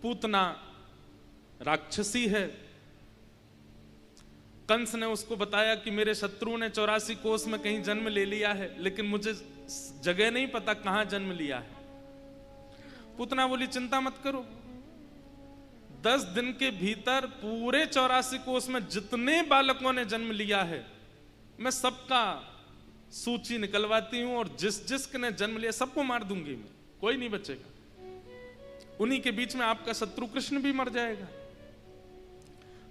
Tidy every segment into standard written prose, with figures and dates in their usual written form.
पूतना राक्षसी है। कंस ने उसको बताया कि मेरे शत्रु ने 84 कोस में कहीं जन्म ले लिया है, लेकिन मुझे जगह नहीं पता कहां जन्म लिया है। पूतना बोली चिंता मत करो, 10 दिन के भीतर पूरे 84 कोस में जितने बालकों ने जन्म लिया है मैं सबका सूची निकलवाती हूं, और जिस जिसने जन्म लिया सबको मार दूंगी मैं, कोई नहीं बचेगा। उन्हीं के बीच में आपका शत्रु कृष्ण भी मर जाएगा।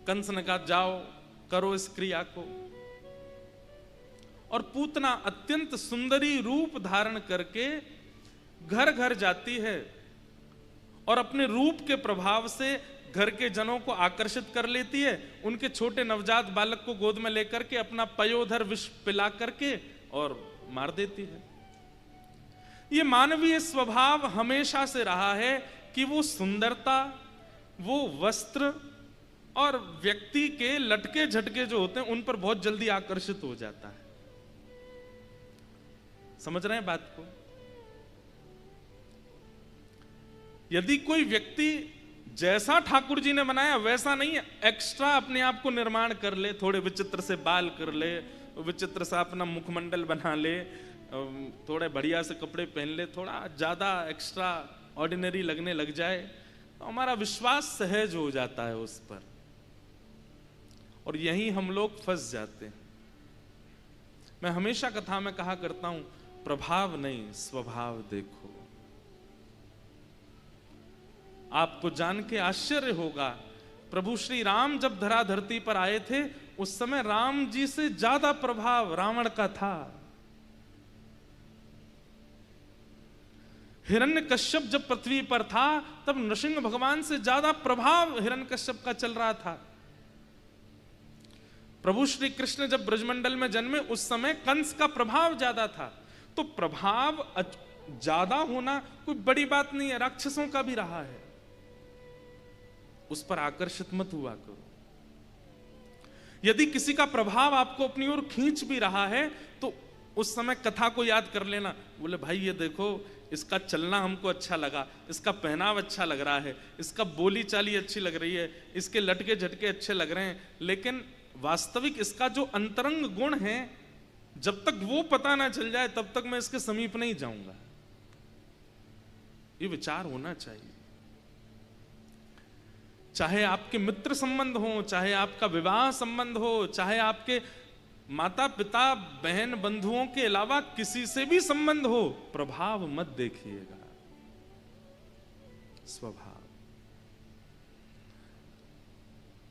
कंस ने कहा जाओ करो इस क्रिया को। और पूतना अत्यंत सुंदरी रूप धारण करके घर घर जाती है और अपने रूप के प्रभाव से घर के जनों को आकर्षित कर लेती है। उनके छोटे नवजात बालक को गोद में लेकर के अपना पयोधर विष पिला करके और मार देती है। यह मानवीय स्वभाव हमेशा से रहा है कि वो सुंदरता, वो वस्त्र और व्यक्ति के लटके झटके जो होते हैं उन पर बहुत जल्दी आकर्षित हो जाता है। समझ रहे हैं बात को? यदि कोई व्यक्ति जैसा ठाकुर जी ने बनाया वैसा नहीं है, एक्स्ट्रा अपने आप को निर्माण कर ले, थोड़े विचित्र से बाल कर ले, विचित्र सा अपना मुखमंडल बना ले, थोड़े बढ़िया से कपड़े पहन ले, थोड़ा ज्यादा एक्स्ट्रा ऑर्डिनरी लगने लग जाए तो हमारा विश्वास सहज हो जाता है उस पर, और यहीं हम लोग फंस जाते हैं। मैं हमेशा कथा में कहा करता हूं, प्रभाव नहीं स्वभाव देखो। आपको जान के आश्चर्य होगा, प्रभु श्री राम जब धरा धरती पर आए थे उस समय राम जी से ज्यादा प्रभाव रावण का था। हिरण्यकश्यप जब पृथ्वी पर था तब नृसिंह भगवान से ज्यादा प्रभाव हिरण्यकश्यप का चल रहा था। प्रभु श्री कृष्ण जब ब्रजमंडल में जन्मे उस समय कंस का प्रभाव ज्यादा था। तो प्रभाव ज्यादा होना कोई बड़ी बात नहीं है, राक्षसों का भी रहा है, उस पर आकर्षित मत हुआ करो। यदि किसी का प्रभाव आपको अपनी ओर खींच भी रहा है तो उस समय कथा को याद कर लेना, बोले भाई ये देखो इसका चलना हमको अच्छा लगा, इसका पहनाव अच्छा लग रहा है, इसका बोली चाली अच्छी लग रही है, इसके लटके झटके अच्छे लग रहे हैं, लेकिन वास्तविक इसका जो अंतरंग गुण है जब तक वो पता ना चल जाए तब तक मैं इसके समीप नहीं जाऊंगा। ये विचार होना चाहिए। चाहे आपके मित्र संबंध हो, चाहे आपका विवाह संबंध हो, चाहे आपके माता पिता बहन बंधुओं के अलावा किसी से भी संबंध हो, प्रभाव मत देखिएगा, स्वभाव।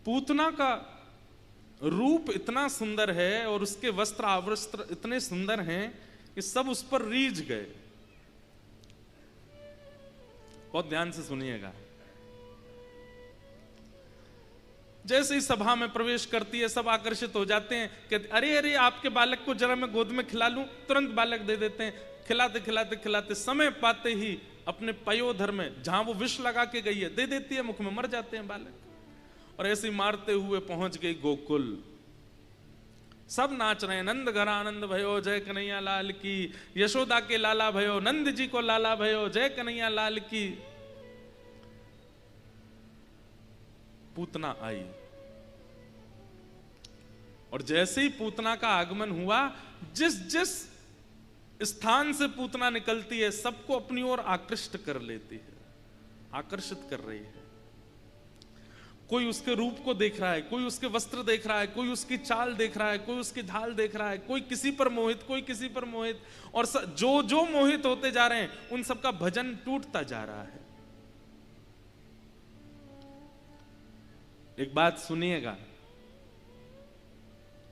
पूतना का रूप इतना सुंदर है और उसके वस्त्र आवस्त्र इतने सुंदर हैं कि सब उस पर रीझ गए। बहुत ध्यान से सुनिएगा। जैसे ही सभा में प्रवेश करती है सब आकर्षित हो जाते हैं, कहते अरे अरे आपके बालक को जरा मैं गोद में खिला लूं, तुरंत बालक दे देते हैं। खिलाते खिलाते खिलाते समय पाते ही अपने पयोधर में जहां वो विष लगा के गई है दे देती है, मुख में मर जाते हैं बालक। और ऐसे ही मारते हुए पहुंच गई गोकुल। सब नाच रहे हैं, नंद घर आनंद भयो जय कन्हैया लाल की, यशोदा के लाला भयो, नंद जी को लाला भयो जय कन्हैया लाल की। पूतना आई और जैसे ही पूतना का आगमन हुआ, जिस जिस स्थान से पूतना निकलती है सबको अपनी ओर आकृष्ट कर लेती है, आकर्षित कर रही है। कोई उसके रूप को देख रहा है, कोई उसके वस्त्र देख रहा है, कोई उसकी चाल देख रहा है, कोई उसकी ढाल देख रहा है, कोई किसी पर मोहित, कोई किसी पर मोहित। और जो जो मोहित होते जा रहे हैं उन सबका भजन टूटता जा रहा है। एक बात सुनिएगा,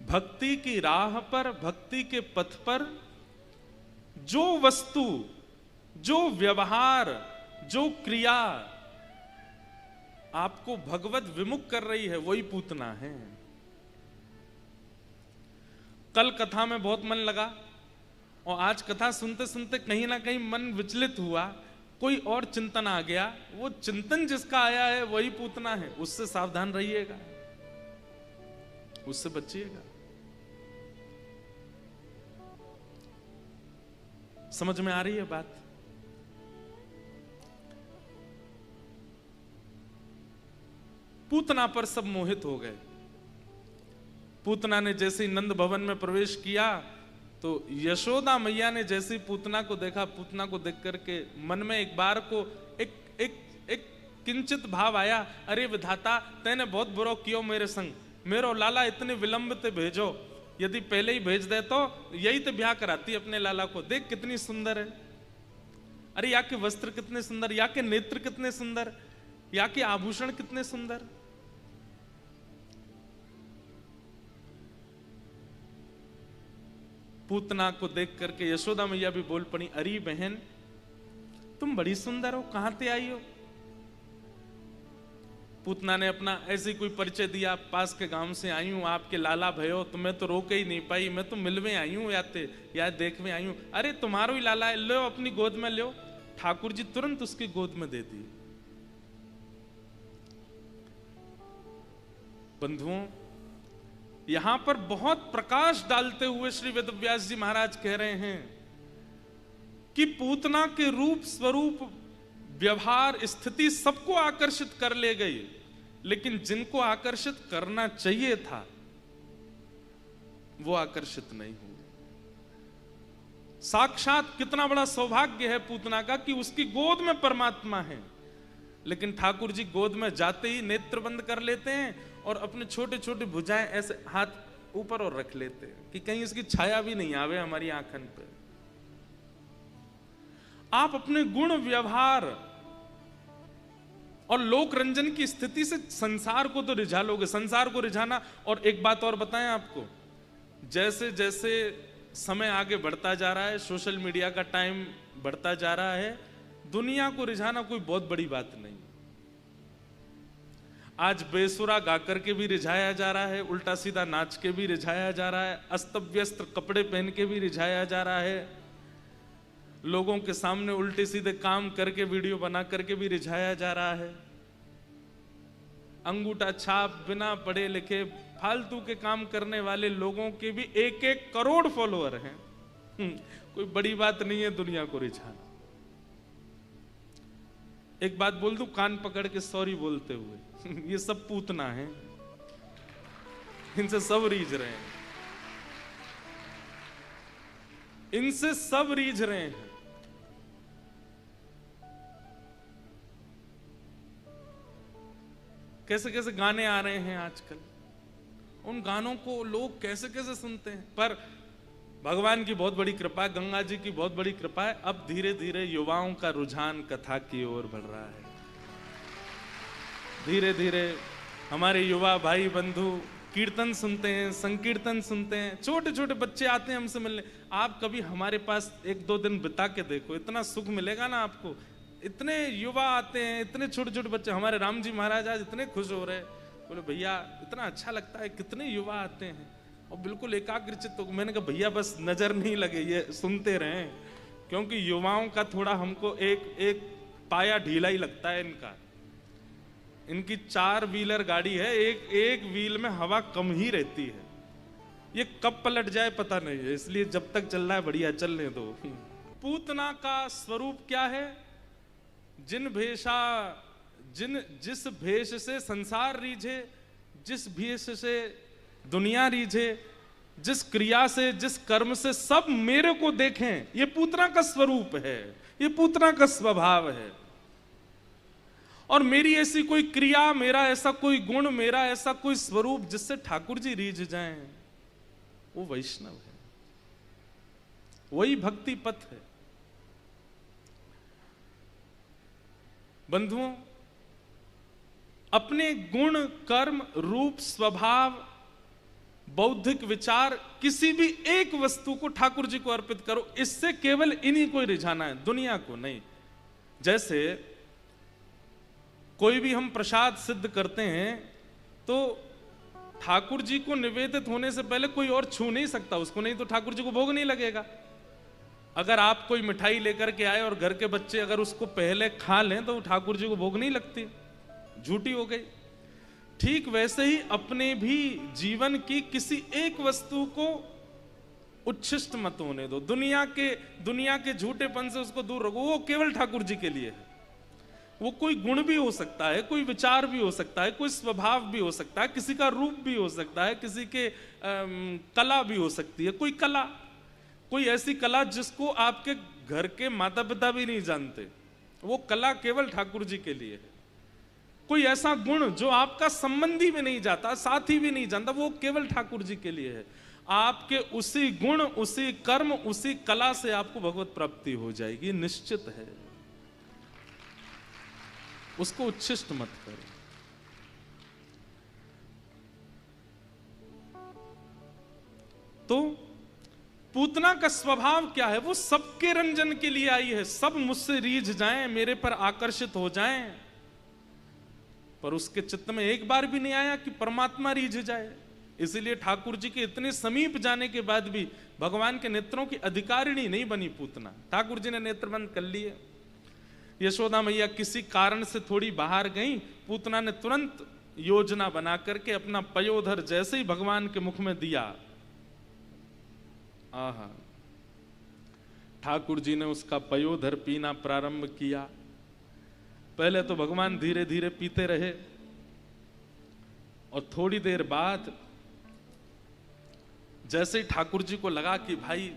भक्ति की राह पर, भक्ति के पथ पर जो वस्तु, जो व्यवहार, जो क्रिया आपको भगवत विमुख कर रही है वही पूतना है। कल कथा में बहुत मन लगा और आज कथा सुनते सुनते कहीं ना कहीं मन विचलित हुआ, कोई और चिंतन आ गया। वो चिंतन जिसका आया है वही पूतना है, उससे सावधान रहिएगा, उससे बचिएगा। समझ में आ रही है बात? पूतना पर सब मोहित हो गए। पूतना ने जैसे ही नंद भवन में प्रवेश किया तो यशोदा मैया ने जैसे ही पूतना को देखा, पूतना को देख करके मन में एक बार को एक एक एक किंचित भाव आया, अरे विधाता तैने बहुत बुरा कियो मेरे संग, मेरो लाला इतने विलंब ते भेजो, यदि पहले ही भेज दे तो यही तो ब्याह कराती अपने लाला को, देख कितनी सुंदर है, अरे या के वस्त्र कितने सुंदर, या के नेत्र कितने सुंदर, या के आभूषण कितने सुंदर। पूतना को देख करके यशोदा मैया भी बोल पड़ी, अरे बहन तुम बड़ी सुंदर हो, कहां से आई हो। पूतना ने अपना ऐसे कोई परिचय दिया, पास के गांव से आई हूं, आपके लाला भयो, तुम्हें तो रोक ही नहीं पाई, मैं तो मिलवे आई हूं या देखने आई हूं। अरे तुम्हारो ही लाला है, लो अपनी गोद में लो। ठाकुर जी तुरंत उसकी गोद में दे दी। बंधुओं, यहां पर बहुत प्रकाश डालते हुए श्री वेदव्यास जी महाराज कह रहे हैं कि पूतना के रूप स्वरूप व्यवहार स्थिति सबको आकर्षित कर ले गई, लेकिन जिनको आकर्षित करना चाहिए था वो आकर्षित नहीं हुए। साक्षात कितना बड़ा सौभाग्य है पूतना का कि उसकी गोद में परमात्मा है, लेकिन ठाकुर जी गोद में जाते ही नेत्र बंद कर लेते हैं और अपने छोटे छोटे भुजाएं ऐसे हाथ ऊपर और रख लेते हैं कि कहीं इसकी छाया भी नहीं आवे हमारी आंखन पे। आप अपने गुण व्यवहार और लोक रंजन की स्थिति से संसार को तो रिझा लोगे, संसार को रिझाना। और एक बात और बताएं आपको, जैसे जैसे समय आगे बढ़ता जा रहा है, सोशल मीडिया का टाइम बढ़ता जा रहा है, दुनिया को रिझाना कोई बहुत बड़ी बात नहीं। आज बेसुरा गाकर के भी रिझाया जा रहा है, उल्टा सीधा नाच के भी रिझाया जा रहा है, अस्त व्यस्त कपड़े पहन के भी रिझाया जा रहा है, लोगों के सामने उल्टे सीधे काम करके वीडियो बना करके भी रिझाया जा रहा है। अंगूठा छाप बिना पढ़े लिखे फालतू के काम करने वाले लोगों के भी 1-1 करोड़ फॉलोअर हैं। कोई बड़ी बात नहीं है दुनिया को रिझाना। एक बात बोल दूं कान पकड़ के सॉरी बोलते हुए, ये सब पूतना है, इनसे सब रीझ रहे हैं, इनसे सब रीझ रहे हैं। कैसे कैसे गाने आ रहे हैं आजकल, उन गानों को लोग कैसे कैसे सुनते हैं। पर भगवान की बहुत बड़ी कृपा है, गंगा जी की बहुत बड़ी कृपा है, अब धीरे धीरे युवाओं का रुझान कथा की ओर बढ़ रहा है। धीरे धीरे हमारे युवा भाई बंधु कीर्तन सुनते हैं, संकीर्तन सुनते हैं, छोटे छोटे बच्चे आते हैं हमसे मिलने। आप कभी हमारे पास 1-2 दिन बिता के देखो, इतना सुख मिलेगा ना आपको। इतने युवा आते हैं, इतने छोटे छोटे बच्चे। हमारे राम जी महाराज आज इतने खुश हो रहे, बोले भैया इतना अच्छा लगता है, कितने युवा आते हैं और बिल्कुल एकाग्रचित। तो मैंने कहा भैया बस नजर नहीं लगे, ये सुनते रहें, क्योंकि युवाओं का थोड़ा हमको एक पाया ढीला ही लगता है इनका। इनकी 4 व्हीलर गाड़ी है, एक व्हील में हवा कम ही रहती है, ये कब पलट जाए पता नहीं है, इसलिए जब तक चल रहा है बढ़िया चलने दो। पूतना का स्वरूप क्या है? जिस भेष से संसार रीझे, जिस भेष से दुनिया रीझे, जिस क्रिया से, जिस कर्म से सब मेरे को देखें, ये पूतना का स्वरूप है, ये पूतना का स्वभाव है। और मेरी ऐसी कोई क्रिया, मेरा ऐसा कोई गुण, मेरा ऐसा कोई स्वरूप जिससे ठाकुर जी रीझ जाएं, वो वैष्णव है, वही भक्ति पथ है। बंधुओं, अपने गुण, कर्म, रूप, स्वभाव, बौद्धिक विचार, किसी भी एक वस्तु को ठाकुर जी को अर्पित करो, इससे केवल इन्हीं को रिझाना है, दुनिया को नहीं। जैसे कोई भी हम प्रसाद सिद्ध करते हैं तो ठाकुर जी को निवेदित होने से पहले कोई और छू नहीं सकता उसको, नहीं तो ठाकुर जी को भोग नहीं लगेगा। अगर आप कोई मिठाई लेकर के आए और घर के बच्चे अगर उसको पहले खा लें तो ठाकुर जी को भोग नहीं लगती, झूठी हो गई। ठीक वैसे ही अपने भी जीवन की किसी एक वस्तु को उच्छिष्ट मत होने दो, दुनिया के झूठेपन से उसको दूर रखो, वो केवल ठाकुर जी के लिए है। वो कोई गुण भी हो सकता है, कोई विचार भी हो सकता है, कोई स्वभाव भी हो सकता है, किसी का रूप भी हो सकता है, किसी के कला भी हो सकती है, कोई कला, कोई ऐसी कला जिसको आपके घर के माता पिता भी नहीं जानते, वो कला केवल ठाकुर जी के लिए है। कोई ऐसा गुण जो आपका संबंधी भी नहीं जाता, साथी भी नहीं जानता, वो केवल ठाकुर जी के लिए है। आपके उसी गुण, उसी कर्म, उसी कला से आपको भगवत प्राप्ति हो जाएगी, निश्चित है। उसको उच्छिष्ट मत करो। तो पूतना का स्वभाव क्या है? वो सबके रंजन के लिए आई है, सब मुझसे रीझ जाएं, मेरे पर आकर्षित हो जाएं। पर उसके चित्त में एक बार भी नहीं आया कि परमात्मा रीझ जाए। इसलिए ठाकुर जी के इतने समीप जाने के बाद भी भगवान के नेत्रों की अधिकारिणी नहीं बनी पूतना। ठाकुर जी ने नेत्र बंद कर लिए। यशोदा मैया किसी कारण से थोड़ी बाहर गई, पूतना ने तुरंत योजना बना करके अपना पयोधर जैसे ही भगवान के मुख में दिया, आहा, ठाकुर जी ने उसका पयोधर पीना प्रारंभ किया। पहले तो भगवान धीरे धीरे पीते रहे और थोड़ी देर बाद जैसे ही ठाकुर जी को लगा कि भाई,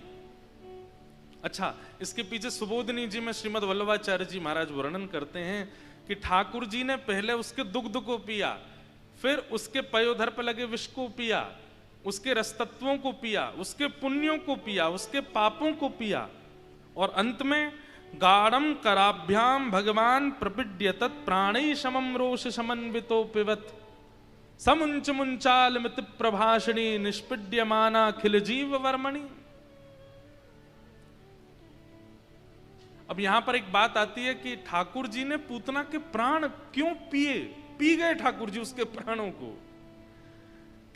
अच्छा, इसके पीछे सुबोधनी जी में श्रीमद वल्लभाचार्य जी महाराज वर्णन करते हैं कि ठाकुर जी ने पहले उसके दुग्ध को पिया, फिर उसके पयोधर पर लगे विष को पिया, उसके रसतत्वों को पिया, उसके पुण्यों को पिया, उसके पापों को पिया, और अंत में गाढ़म कराभ्याम भगवान प्रपीड्य तत् प्राणी समम रोष समन्वितो पिबत समुंच मुंचाल मित प्रभाषणी निष्पीड्यमाना खिल जीव वर्मणि। अब यहां पर एक बात आती है कि ठाकुर जी ने पूतना के प्राण क्यों पिए? पी गए ठाकुर जी उसके प्राणों को।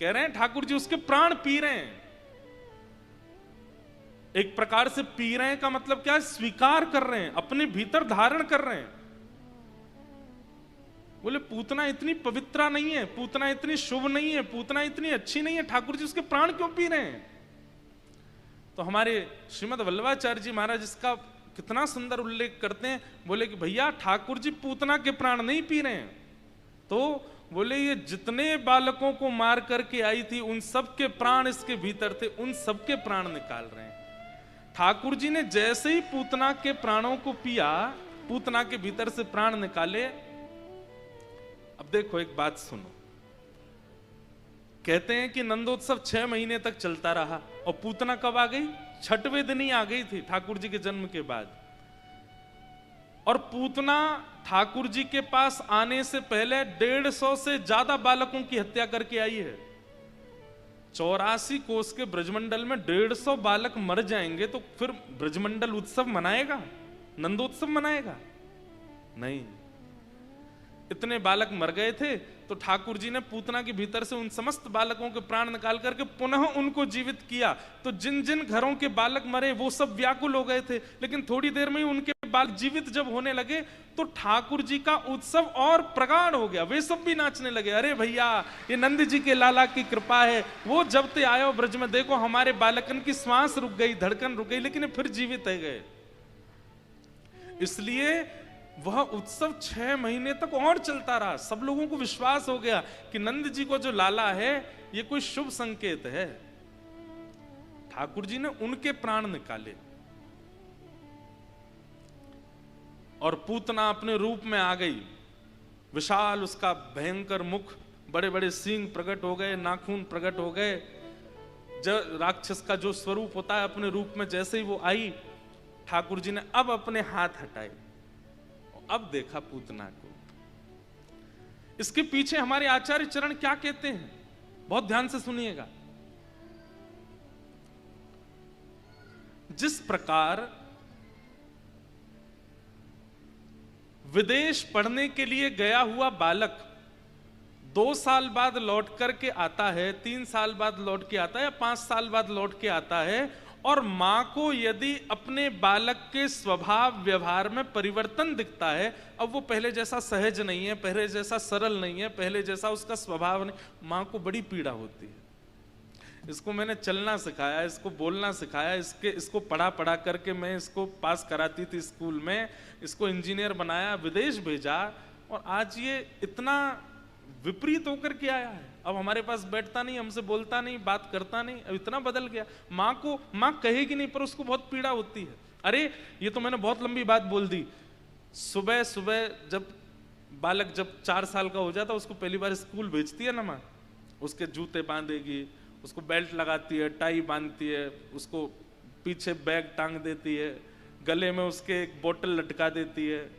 कह रहे हैं ठाकुर जी उसके प्राण पी रहे हैं। एक प्रकार से पी रहे हैं का मतलब क्या है? स्वीकार कर रहे हैं, अपने भीतर धारण कर रहे हैं। बोले पूतना इतनी पवित्रा नहीं है, पूतना इतनी शुभ नहीं है, पूतना इतनी अच्छी नहीं है, ठाकुर जी उसके प्राण क्यों पी रहे हैं? तो हमारे श्रीमद वल्लभाचार्य जी महाराज इसका कितना सुंदर उल्लेख करते हैं। बोले कि भैया ठाकुर जी पूतना के प्राण नहीं पी रहे हैं, तो बोले ये जितने बालकों को मार करके आई थी उन सब के प्राण इसके भीतर थे, उन सब के प्राण निकाल रहे हैं। ठाकुर जी ने जैसे ही पूतना के प्राणों को पिया, पूतना के भीतर से प्राण निकाले। अब देखो एक बात सुनो, कहते हैं कि नंदोत्सव 6 महीने तक चलता रहा और पूतना कब आ गई? 6वें दिन ही आ गई थी ठाकुर जी के जन्म के बाद। और पूतना ठाकुर जी के पास आने से पहले 150 से ज्यादा बालकों की हत्या करके आई है। 84 कोस के ब्रजमंडल में 150 बालक मर जाएंगे तो फिर ब्रजमंडल उत्सव मनाएगा? नंदोत्सव मनाएगा? नहीं। इतने बालक मर गए थे तो ठाकुर जी ने पूतना के भीतर से उन समस्त बालकों के प्राण निकाल करके पुनः उनको जीवित किया। तो जिन जिन घरों के बालक मरे वो सब व्याकुल हो गए थे, लेकिन थोड़ी देर में ही उनके बालक जीवित जब होने लगे तो ठाकुर जी का उत्सव और प्रगाढ़ हो गया। वे सब भी नाचने लगे, अरे भैया ये नंद जी के लाला की कृपा है, वो जब ते आयो ब्रज में, देखो हमारे बालकन की श्वास रुक गई, धड़कन रुक गई, लेकिन फिर जीवित है गए। इसलिए वह उत्सव 6 महीने तक और चलता रहा। सब लोगों को विश्वास हो गया कि नंद जी को जो लाला है ये कोई शुभ संकेत है। ठाकुर जी ने उनके प्राण निकाले और पूतना अपने रूप में आ गई। विशाल उसका भयंकर मुख, बड़े बड़े सींग प्रकट हो गए, नाखून प्रकट हो गए। राक्षस का जो स्वरूप होता है अपने रूप में, जैसे ही वो आई, ठाकुर जी ने अब अपने हाथ हटाए, अब देखा पूतना को। इसके पीछे हमारे आचार्य चरण क्या कहते हैं, बहुत ध्यान से सुनिएगा। जिस प्रकार विदेश पढ़ने के लिए गया हुआ बालक 2 साल बाद लौट करके आता है, 3 साल बाद लौट के आता है या 5 साल बाद लौट के आता है, और मां को यदि अपने बालक के स्वभाव व्यवहार में परिवर्तन दिखता है, अब वो पहले जैसा सहज नहीं है, पहले जैसा सरल नहीं है, पहले जैसा उसका स्वभाव नहीं, मां को बड़ी पीड़ा होती है। इसको मैंने चलना सिखाया, इसको बोलना सिखाया, इसको पढ़ा पढ़ा करके मैं इसको पास कराती थी स्कूल में, इसको इंजीनियर बनाया, विदेश भेजा, और आज ये इतना विपरीत होकर के आया है। अब हमारे पास बैठता नहीं, हमसे बोलता नहीं, बात करता नहीं, अब इतना बदल गया। माँ कहेगी नहीं पर उसको बहुत पीड़ा होती है। अरे ये तो मैंने बहुत लंबी बात बोल दी। सुबह सुबह जब बालक जब 4 साल का हो जाता, उसको पहली बार स्कूल भेजती है ना माँ, उसके जूते बांधेगी, उसको बेल्ट लगाती है, टाई बांधती है, उसको पीछे बैग टांग देती है, गले में उसके एक बोतल लटका देती है,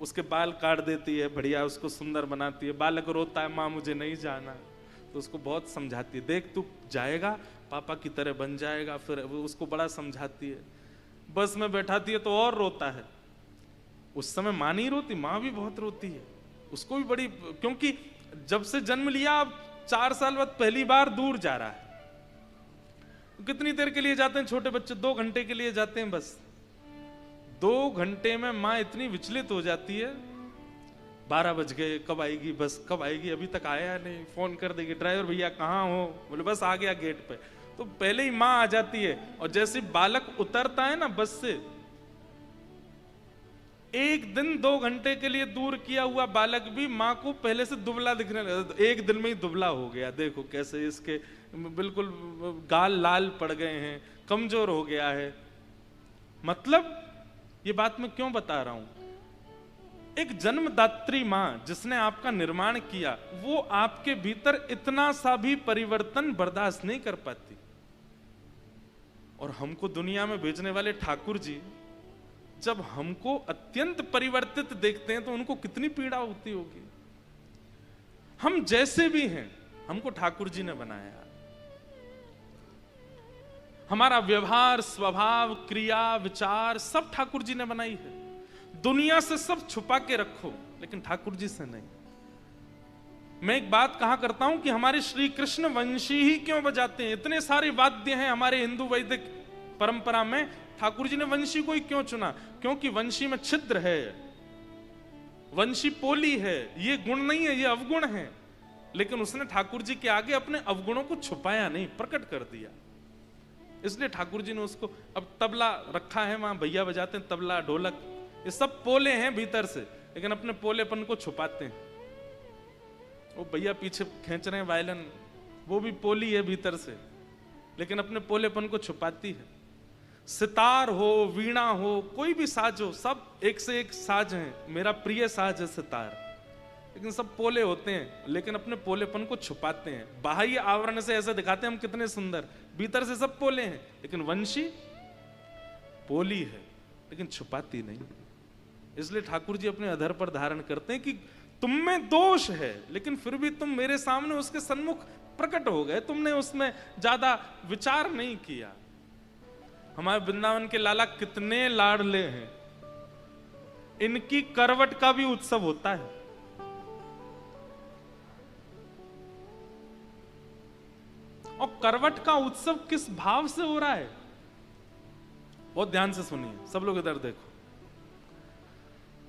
उसके बाल काट देती है, बढ़िया उसको सुंदर बनाती है। बालक रोता है, माँ मुझे नहीं जाना, तो उसको बहुत समझाती है, देख तू जाएगा पापा की तरह बन जाएगा। फिर वो उसको बड़ा समझाती है। बस में बैठाती है तो और रोता है। उस समय माँ नहीं रोती, माँ भी बहुत रोती है, उसको भी बड़ी, क्योंकि जब से जन्म लिया अब 4 साल बाद पहली बार दूर जा रहा है। कितनी देर के लिए जाते हैं छोटे बच्चे? 2 घंटे के लिए जाते हैं बस। 2 घंटे में माँ इतनी विचलित हो जाती है, 12 बज गए, कब आएगी बस, कब आएगी, अभी तक आया नहीं, फोन कर देगी, ड्राइवर भैया कहाँ हो, बोले बस आ गया गेट पे। तो पहले ही माँ आ जाती है, और जैसे बालक उतरता है ना बस से, एक दिन 2 घंटे के लिए दूर किया हुआ बालक भी माँ को पहले से दुबला दिखने लगा। एक दिन में ही दुबला हो गया, देखो कैसे इसके बिल्कुल गाल लाल पड़ गए हैं, कमजोर हो गया है। मतलब ये बात मैं क्यों बता रहा हूं? एक जन्मदात्री मां जिसने आपका निर्माण किया, वो आपके भीतर इतना सा भी परिवर्तन बर्दाश्त नहीं कर पाती। और हमको दुनिया में भेजने वाले ठाकुर जी जब हमको अत्यंत परिवर्तित देखते हैं तो उनको कितनी पीड़ा होती होगी। हम जैसे भी हैं, हमको ठाकुर जी ने बनाया। हमारा व्यवहार, स्वभाव, क्रिया, विचार सब ठाकुर जी ने बनाई है। दुनिया से सब छुपा के रखो, लेकिन ठाकुर जी से नहीं। मैं एक बात कहा करता हूं कि हमारे श्री कृष्ण वंशी ही क्यों बजाते हैं? इतने सारे वाद्य हैं हमारे हिंदू वैदिक परंपरा में, ठाकुर जी ने वंशी को ही क्यों चुना? क्योंकि वंशी में छिद्र है, वंशी पोली है, ये गुण नहीं है, ये अवगुण है। लेकिन उसने ठाकुर जी के आगे अपने अवगुणों को छुपाया नहीं, प्रकट कर दिया। इसलिए ठाकुर जी ने उसको, अब तबला रखा है वहां, भैया बजाते हैं तबला, ढोलक, ये सब पोले हैं भीतर से, लेकिन अपने पोलेपन को छुपाते हैं। वो भैया पीछे खींच रहे हैं वायलिन, वो भी पोली है भीतर से, लेकिन अपने पोलेपन को छुपाती है। सितार हो, वीणा हो, कोई भी साज हो, सब एक से एक साज हैं। मेरा प्रिय साज है सितार, लेकिन सब पोले होते हैं, लेकिन अपने पोलेपन को छुपाते हैं। बाह्य आवरण से ऐसे दिखाते हैं हम कितने सुंदर, भीतर से सब पोले हैं। लेकिन वंशी पोली है, लेकिन छुपाती नहीं। इसलिए ठाकुर जी अपने अधर पर धारण करते हैं कि तुम में दोष है, लेकिन फिर भी तुम मेरे सामने उसके सन्मुख प्रकट हो गए, तुमने उसमें ज्यादा विचार नहीं किया। हमारे वृंदावन के लाला कितने लाडले हैं, इनकी करवट का भी उत्सव होता है। और करवट का उत्सव किस भाव से हो रहा है? बहुत ध्यान से सुनिए, सब लोग इधर देखो।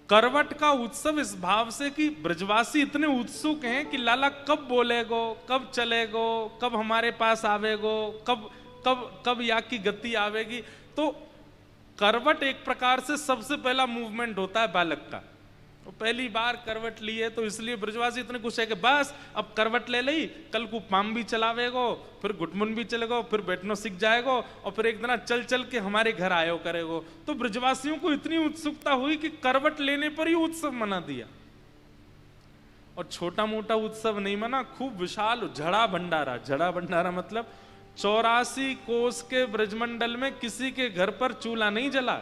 करवट का उत्सव इस भाव से कि ब्रजवासी इतने उत्सुक हैं कि लाला कब बोलेगो, कब चलेगो, कब हमारे पास आवेगो, कब कब कब या की गति आवेगी। तो करवट एक प्रकार से सबसे पहला मूवमेंट होता है बालक का। तो पहली बार करवट ली है, तो इसलिए ब्रजवासी इतने खुश है कि बस अब करवट ले ली, कल को पाम भी चलावेगो, फिर गुटमुन भी चलेगो, फिर बैठना सीख जाएगो, और फिर एक दिन चल चल के हमारे घर आयो करेगो। तो ब्रजवासियों को इतनी उत्सुकता हुई कि करवट लेने पर ही उत्सव मना दिया। और छोटा मोटा उत्सव नहीं मना, खूब विशाल झड़ा भंडारा। झड़ा भंडारा मतलब 84 कोस के ब्रजमंडल में किसी के घर पर चूल्हा नहीं जला,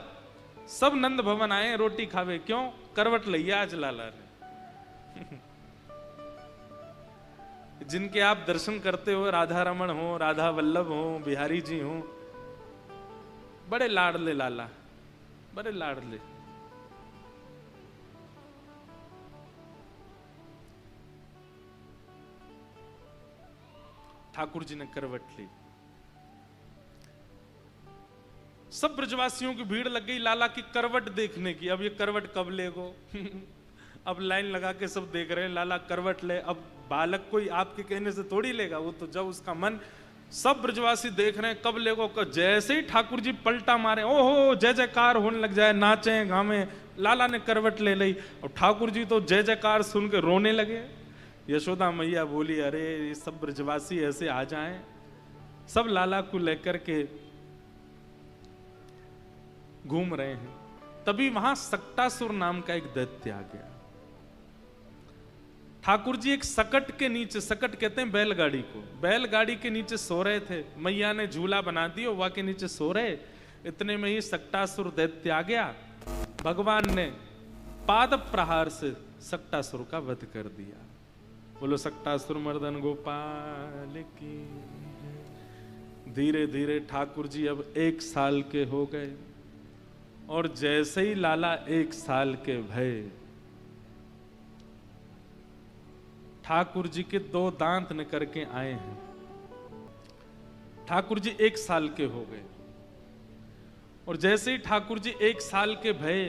सब नंद भवन आए रोटी खावे। क्यों? करवट लिया आज लाला ने। जिनके आप दर्शन करते हो, राधा रमन हो, राधा वल्लभ हो, बिहारी जी हो, बड़े लाडले लाला, बड़े लाडले। ठाकुर जी ने करवट ली, सब ब्रजवासियों की भीड़ लग गई लाला की करवट देखने की। अब ये करवट कब लेगो? अब लाइन लगा के सब देख रहे हैं, लाला करवट ले। अब बालक कोई आपके कहने से थोड़ी लेगा, वो तो जब उसका मन सब ब्रजवासी देख रहे हैं कब लेगो, जैसे ही ठाकुर जी पलटा मारे, ओहो जय जयकार होने लग जाए, नाचे गावे। लाला ने करवट ले ली और ठाकुर जी तो जय जयकार सुन के रोने लगे। यशोदा मैया बोली, अरे ये सब ब्रजवासी ऐसे आ जाएं। सब लाला को लेकर के घूम रहे हैं। तभी वहां सक्टासुर नाम का एक दैत्य आ गया। ठाकुर जी एक सकट के नीचे, सकट कहते हैं बैलगाड़ी को, बैलगाड़ी के नीचे सो रहे थे। मैया ने झूला बना दिया, वहां के नीचे सो रहे। इतने में ही सक्टासुर दैत्य आ गया। भगवान ने पाद प्रहार से सक्टासुर का वध कर दिया। बोलो सक्टासुर मर्दन गोपाल की। धीरे धीरे ठाकुर जी अब 1 साल के हो गए और जैसे ही लाला 1 साल के भये, ठाकुर जी के 2 दांत निकल के आए हैं। ठाकुर जी 1 साल के हो गए और जैसे ही ठाकुर जी 1 साल के भये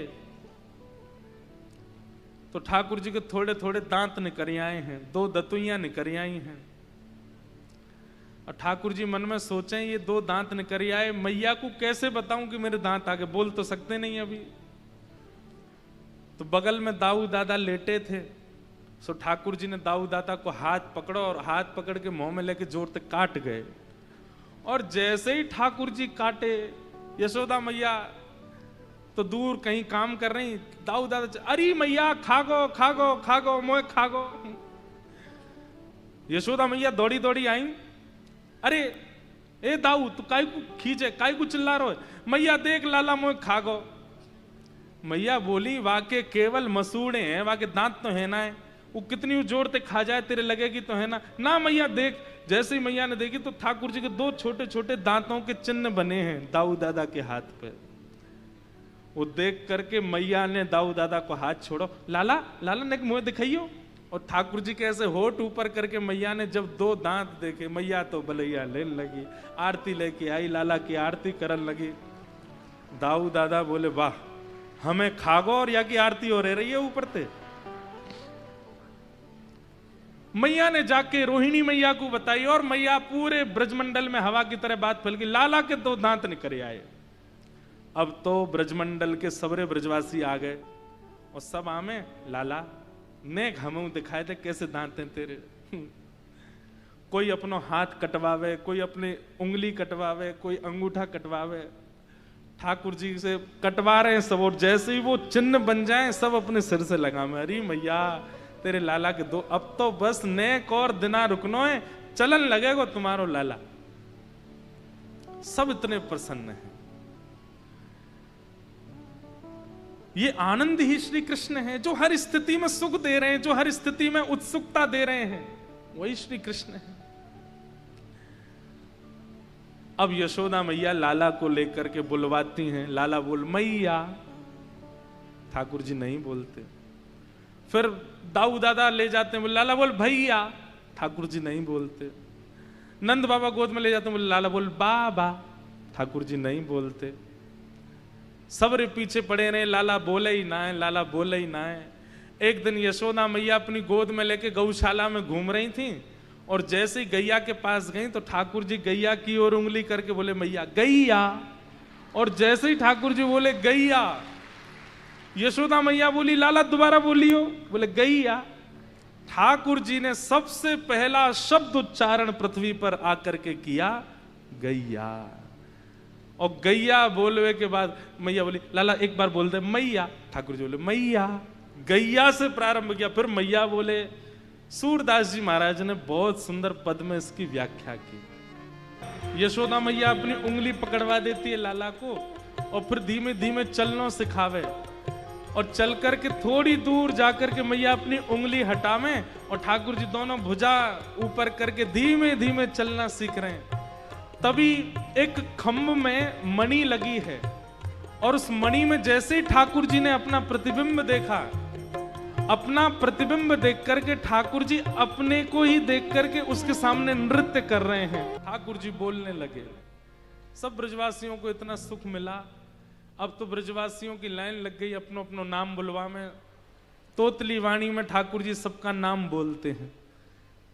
तो ठाकुर जी के थोड़े थोड़े दांत निकल आए हैं, 2 दतुइयां निकल आई हैं। और ठाकुर जी मन में सोचे, ये 2 दांत निकल आए, मैया को कैसे बताऊं कि मेरे दांत आगे, बोल तो सकते नहीं अभी। तो बगल में दाऊ दादा लेटे थे। सो ठाकुर जी ने दाऊ दादा को हाथ पकड़ो और हाथ पकड़ के मुंह में लेके जोर से काट गए। और जैसे ही ठाकुर जी काटे, यशोदा मैया तो दूर कहीं काम कर रही, दाऊ दादा, अरे मैया खागो खागो खागो मोए खागो। यशोदा मैया दौड़ी दौड़ी आई, अरे ए दाऊ तू काय को खींचे, काय को चिल्ला रहो है? मैया देख लाला मोए खागो। मैया बोली, वाके केवल मसूड़े हैं, वाके दांत तो है ना है, वो कितनी जोर से खा जाए तेरे लगेगी तो है ना। ना मैया देख। जैसे ही मैया ने देखी तो ठाकुर जी के 2 छोटे छोटे दांतों के चिन्ह बने हैं दाऊ दादा के हाथ पे। वो देख करके मैया ने दाऊ दादा को हाथ छोड़ो, लाला लाला ने मुंह दिखाइयो। और ठाकुर जी के ऐसे होठ ऊपर करके मैया ने जब 2 दांत देखे, मैया तो बलैया लेने लगी, आरती लेके आई, लाला की आरती करने लगी। दाऊ दादा बोले, वाह हमें खागो और या की आरती हो रही है ऊपर से। मैया ने जाके रोहिणी मैया को बताई और मैया पूरे ब्रजमंडल में हवा की तरह बात फैल गई, लाला के 2 दांत निकल आए। अब तो ब्रजमंडल के सबरे ब्रजवासी आ गए और सब आमे, लाला ने हमू दिखाए थे कैसे दांत हैं तेरे। कोई अपनो हाथ कटवावे, कोई अपनी उंगली कटवावे, कोई अंगूठा कटवावे। ठाकुर जी से कटवा रहे हैं सब, और जैसे ही वो चिन्ह बन जाए सब अपने सिर से लगावे। अरे मैया तेरे लाला के 2, अब तो बस नेक और दिना रुकनो है, चलन लगेगा तुम्हारो लाला। सब इतने प्रसन्न हैं। ये आनंद ही श्री कृष्ण है, जो हर स्थिति में सुख दे रहे हैं, जो हर स्थिति में उत्सुकता दे रहे हैं, वही श्री कृष्ण है। अब यशोदा मैया लाला को लेकर के बुलवाती हैं। लाला बोल मैया, ठाकुर जी नहीं बोलते। फिर दाऊ दादा ले जाते हैं, बोले लाला बोल भैया, ठाकुर जी नहीं बोलते। नंद बाबा गोद में ले जाते हैं, बोले लाला बोल बाबा, ठाकुर जी नहीं बोलते। सबरे पीछे पड़े रहे, लाला बोले ही ना है, लाला बोले ही ना है। एक दिन यशोदा मैया अपनी गोद में लेके गौशाला में घूम रही थी और जैसे ही गैया के पास गई तो ठाकुर जी गैया की ओर उंगली करके बोले मैया गैया। और जैसे ही ठाकुर जी बोले गैया, यशोदा मैया बोली लाला दोबारा बोलियो, बोले गैया। ठाकुर जी ने सबसे पहला शब्द उच्चारण पृथ्वी पर आकर के किया गैया। और गैया बोलने के बाद मैया बोली लाला एक बार बोल दे मैया। ठाकुर जी बोले मैया। गैया से प्रारंभ किया, फिर मैया बोले। सूरदास जी महाराज ने बहुत सुंदर पद में इसकी व्याख्या की। यशोदा मैया अपनी उंगली पकड़वा देती है लाला को और फिर धीमे धीमे चलना सिखावे, और चल करके थोड़ी दूर जाकर के मैया अपनी उंगली हटावे और ठाकुर जी दोनों भुजा ऊपर करके धीमे धीमे चलना सीख रहे हैं। तभी एक खंभ में मणि लगी है और उस मणि में जैसे ही ठाकुर जी ने अपना प्रतिबिंब देखा, अपना प्रतिबिंब देख करके ठाकुर जी अपने को ही देख करके उसके सामने नृत्य कर रहे हैं। ठाकुर जी बोलने लगे। सब ब्रजवासियों को इतना सुख मिला। अब तो ब्रजवासियों की लाइन लग गई अपनो अपनो नाम बुलवा में। तोतली वाणी में ठाकुर जी सबका नाम बोलते हैं।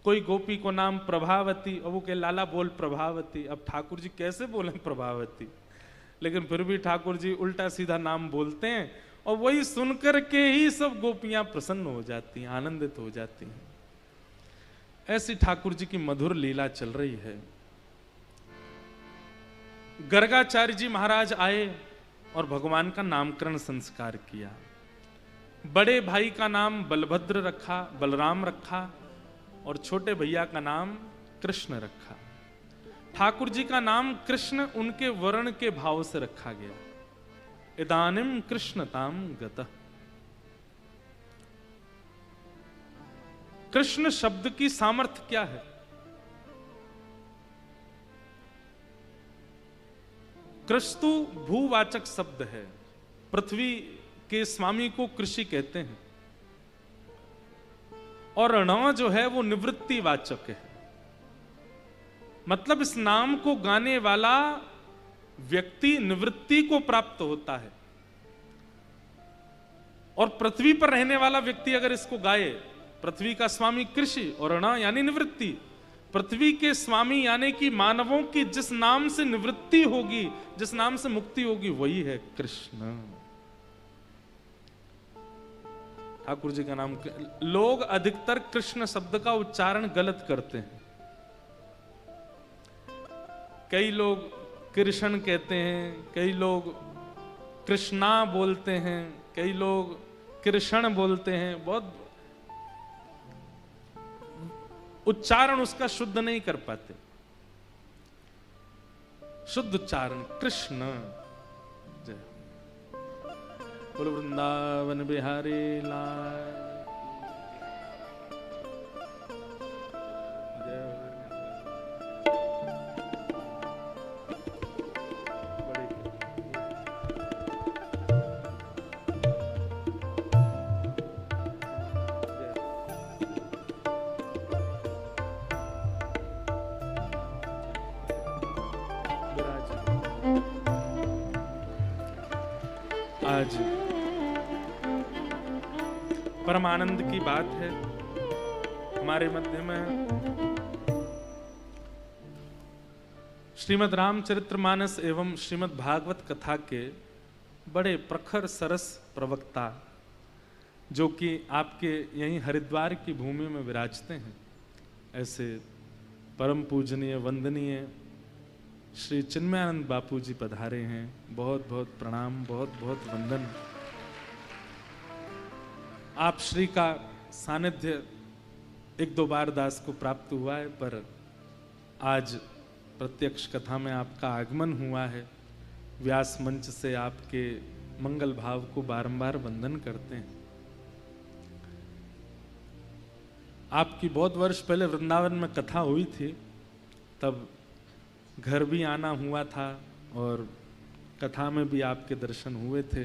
कोई गोपी को नाम प्रभावती, और वो कहे लाला बोल प्रभावती। अब ठाकुर जी कैसे बोले प्रभावती, लेकिन फिर भी ठाकुर जी उल्टा सीधा नाम बोलते हैं, और वही सुनकर के ही सब गोपियां प्रसन्न हो जाती हैं, आनंदित हो जाती हैं। ऐसी ठाकुर जी की मधुर लीला चल रही है। गर्गाचार्य जी महाराज आए और भगवान का नामकरण संस्कार किया। बड़े भाई का नाम बलभद्र रखा, बलराम रखा, और छोटे भैया का नाम कृष्ण रखा। ठाकुर जी का नाम कृष्ण उनके वर्ण के भाव से रखा गया। इदानिम कृष्णताम गतः। कृष्ण शब्द की सामर्थ्य क्या है? कृस्तु भूवाचक शब्द है। पृथ्वी के स्वामी को कृषि कहते हैं, और ण जो है वो निवृत्ति वाचक है। मतलब इस नाम को गाने वाला व्यक्ति निवृत्ति को प्राप्त होता है, और पृथ्वी पर रहने वाला व्यक्ति अगर इसको गाए, पृथ्वी का स्वामी कृषि और ण यानी निवृत्ति, पृथ्वी के स्वामी यानी कि मानवों की जिस नाम से निवृत्ति होगी, जिस नाम से मुक्ति होगी, वही है कृष्ण। ठाकुर जी का नाम। लोग अधिकतर कृष्ण शब्द का उच्चारण गलत करते हैं। कई लोग कृष्ण कहते हैं, कई लोग कृष्णा बोलते हैं, कई लोग कृष्ण बोलते हैं। बहुत उच्चारण उसका शुद्ध नहीं कर पाते। शुद्ध उच्चारण कृष्ण। जय बोल वृंदावन बिहारी लाल। आज परम आनंद की बात है, हमारे मध्य में श्रीमद् रामचरितमानस एवं श्रीमद् भागवत कथा के बड़े प्रखर सरस प्रवक्ता, जो कि आपके यहीं हरिद्वार की भूमि में विराजते हैं, ऐसे परम पूजनीय वंदनीय श्री चिन्मयानंद बापू जी पधारे हैं। बहुत बहुत प्रणाम, बहुत बहुत वंदन। आप श्री का सानिध्य एक दो बार दास को प्राप्त हुआ है, पर आज प्रत्यक्ष कथा में आपका आगमन हुआ है। व्यास मंच से आपके मंगल भाव को बारंबार वंदन करते हैं। आपकी बहुत वर्ष पहले वृंदावन में कथा हुई थी, तब घर भी आना हुआ था और कथा में भी आपके दर्शन हुए थे,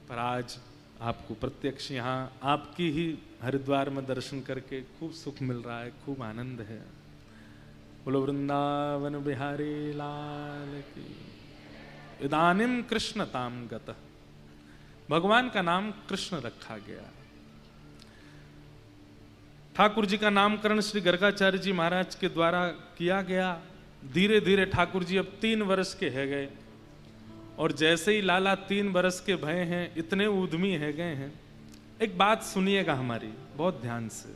पर आज आपको प्रत्यक्ष यहाँ आपकी ही हरिद्वार में दर्शन करके खूब सुख मिल रहा है, खूब आनंद है। बोलो वृंदावन बिहारी लाल की। इदानिम कृष्णताम गतः। भगवान का नाम कृष्ण रखा गया। ठाकुर जी का नामकरण श्री गर्गाचार्य जी महाराज के द्वारा किया गया। धीरे धीरे ठाकुर जी अब 3 वर्ष के है गए, और जैसे ही लाला 3 वर्ष के भय हैं, इतने उद्यमी है गए हैं। एक बात सुनिएगा हमारी बहुत ध्यान से।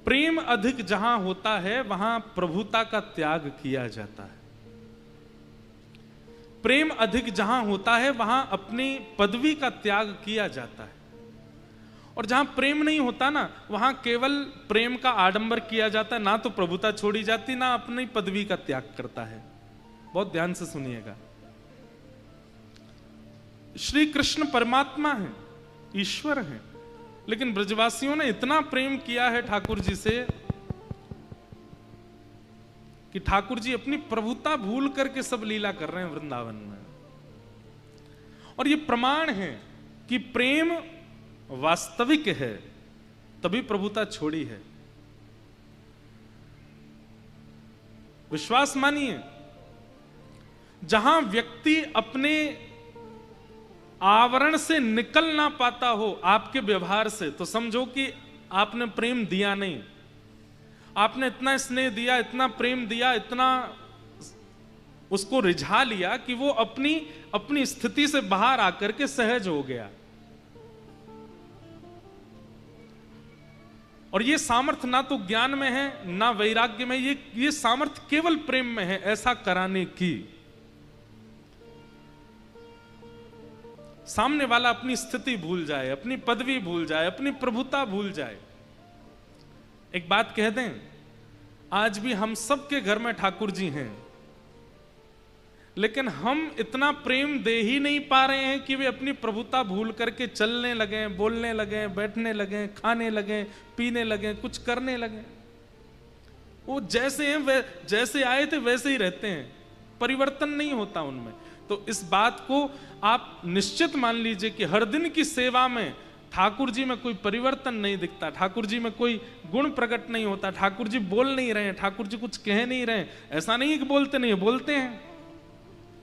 प्रेम अधिक जहां होता है वहां प्रभुता का त्याग किया जाता है। प्रेम अधिक जहां होता है वहां अपनी पदवी का त्याग किया जाता है, और जहां प्रेम नहीं होता ना, वहां केवल प्रेम का आडंबर किया जाता है। ना तो प्रभुता छोड़ी जाती, ना अपनी पदवी का त्याग करता है। बहुत ध्यान से सुनिएगा। श्री कृष्ण परमात्मा है, ईश्वर है, लेकिन ब्रजवासियों ने इतना प्रेम किया है ठाकुर जी से कि ठाकुर जी अपनी प्रभुता भूल करके सब लीला कर रहे हैं वृंदावन में। और ये प्रमाण है कि प्रेम वास्तविक है, तभी प्रभुता छोड़ी है। विश्वास मानिए, जहां व्यक्ति अपने आवरण से निकल ना पाता हो आपके व्यवहार से, तो समझो कि आपने प्रेम दिया नहीं। आपने इतना स्नेह दिया, इतना प्रेम दिया, इतना उसको रिझा लिया कि वो अपनी स्थिति से बाहर आकर के सहज हो गया। और ये सामर्थ्य ना तो ज्ञान में है ना वैराग्य में, ये सामर्थ्य केवल प्रेम में है ऐसा कराने की। सामने वाला अपनी स्थिति भूल जाए, अपनी पदवी भूल जाए, अपनी प्रभुता भूल जाए। एक बात कह दें, आज भी हम सबके घर में ठाकुर जी हैं, लेकिन हम इतना प्रेम दे ही नहीं पा रहे हैं कि वे अपनी प्रभुता भूल करके चलने लगे, बोलने लगे, बैठने लगे, खाने लगे, पीने लगे, कुछ करने लगे। वो जैसे हैं वे जैसे आए थे वैसे ही रहते हैं, परिवर्तन नहीं होता उनमें। तो इस बात को आप निश्चित मान लीजिए कि हर दिन की सेवा में ठाकुर जी में कोई परिवर्तन नहीं दिखता, ठाकुर जी में कोई गुण प्रकट नहीं होता, ठाकुर जी बोल नहीं रहे हैं, ठाकुर जी कुछ कह नहीं रहे हैं। ऐसा नहीं है कि बोलते नहीं है, बोलते हैं।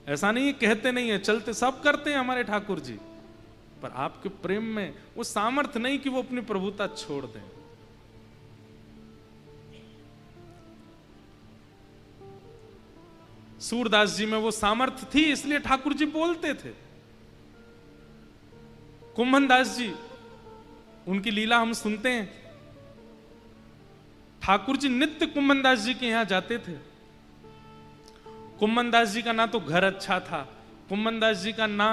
ऐसा नहीं है कहते नहीं है, चलते सब करते हैं हमारे ठाकुर जी। पर आपके प्रेम में वो सामर्थ्य नहीं कि वो अपनी प्रभुता छोड़ दें। सूरदास जी में वो सामर्थ्य थी, इसलिए ठाकुर जी बोलते थे। कुंभन दास जी, उनकी लीला हम सुनते हैं। ठाकुर जी नित्य कुंभन दास जी के यहां जाते थे। कुंभन दास जी का ना तो घर अच्छा था, कुंभन दास जी का ना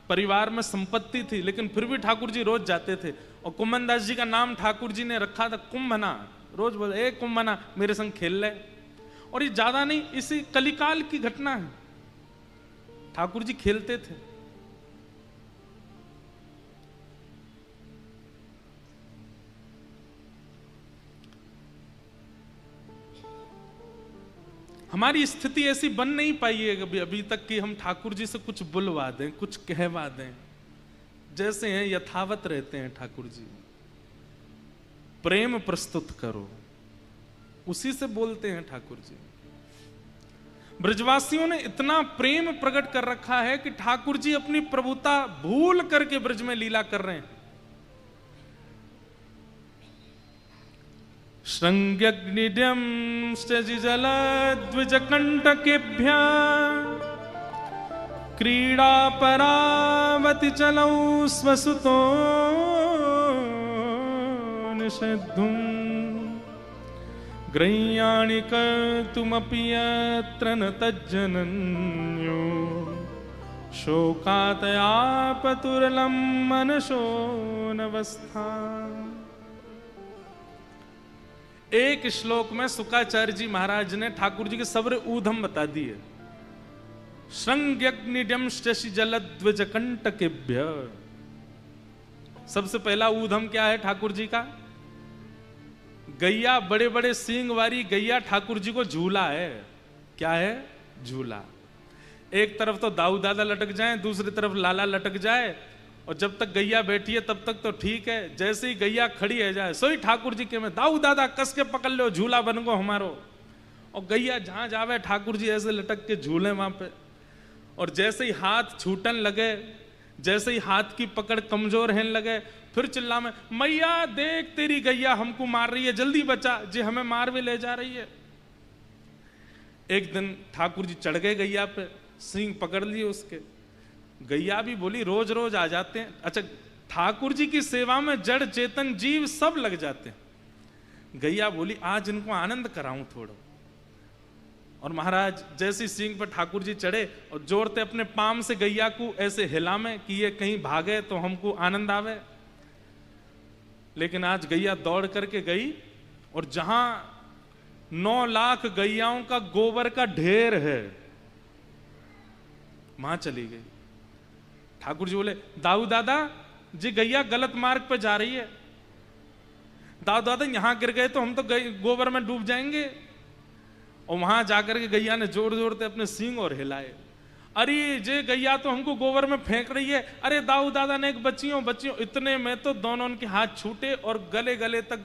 परिवार में संपत्ति थी, लेकिन फिर भी ठाकुर जी रोज जाते थे। और कुंभन दास जी का नाम ठाकुर जी ने रखा था कुंभना। रोज बोले, ए कुंभना मेरे संग खेल ले। और ये ज्यादा नहीं, इसी कलिकाल की घटना है, ठाकुर जी खेलते थे। हमारी स्थिति ऐसी बन नहीं पाई है अभी तक कि हम ठाकुर जी से कुछ बुलवा दें, कुछ कहवा दें। जैसे हैं यथावत रहते हैं ठाकुर जी। प्रेम प्रस्तुत करो, उसी से बोलते हैं ठाकुर जी। ब्रजवासियों ने इतना प्रेम प्रकट कर रखा है कि ठाकुर जी अपनी प्रभुता भूल करके ब्रज में लीला कर रहे हैं। श्रृंग्यग्निड्यं जलद्विजकंटकेभ्यः क्रीडा परावति चलौ स्वसुतो निषेद्धुम् ग्रह्याणि कर्तुमपि यत्र न तज्जनन्यो शोकातयापतुरलं मनसो नवस्था। एक श्लोक में शुकाचार्य जी महाराज ने ठाकुर जी के सब्र ऊधम बता दिए। श्रृंग्यग्निड्यं शशि जलद्विजकंटकेभ्यः। सबसे पहला ऊधम क्या है ठाकुर जी का? गैया, बड़े बड़े सींग वाली गैया ठाकुर जी को झूला है। क्या है? झूला। एक तरफ तो दाऊ दादा लटक जाए, दूसरी तरफ लाला लटक जाए, और जब तक गैया बैठी है तब तक तो ठीक है। जैसे ही गैया खड़ी है जाए, सोई ठाकुर जी के में दाऊ दादा कस के पकड़ लो, झूला बन गो हमारो। और गैया जहां जावे ठाकुर जी ऐसे लटक के झूले वहां पे। और जैसे ही हाथ छूटन लगे, जैसे ही हाथ की पकड़ कमजोर रहने लगे, फिर चिल्ला में, मैया देख तेरी गैया हमको मार रही है, जल्दी बचा जी, हमें मार भी ले जा रही है। एक दिन ठाकुर जी चढ़ गए गैया पे, सींग पकड़ लिए उसके। गैया भी बोली, रोज रोज आ जाते हैं। अच्छा, ठाकुर जी की सेवा में जड़ चेतन जीव सब लग जाते हैं। गैया बोली, आज इनको आनंद कराऊं थोड़ा। और महाराज जैसी सींग पर ठाकुर जी चढ़े और जोरते अपने पाम से गैया को ऐसे हिला में कि ये कहीं भागे तो हमको आनंद आवे। लेकिन आज गैया दौड़ करके गई, और जहां 9 लाख गैयाओं का गोबर का ढेर है वहां चली गई। ठाकुर जी बोले, दाऊ दादा जी गैया गलत मार्ग पे जा रही है। दाऊ दादा यहां गिर गए तो हम तो गोबर में डूब जाएंगे। और वहां जाकर के गैया ने जोर जोर से अपने सींग और हिलाए। अरे जे गैया तो हमको गोबर में फेंक रही है। अरे दाऊ दादा ने एक बच्चियों बच्चियों, इतने में तो दोनों उनके हाथ छूटे और गले गले तक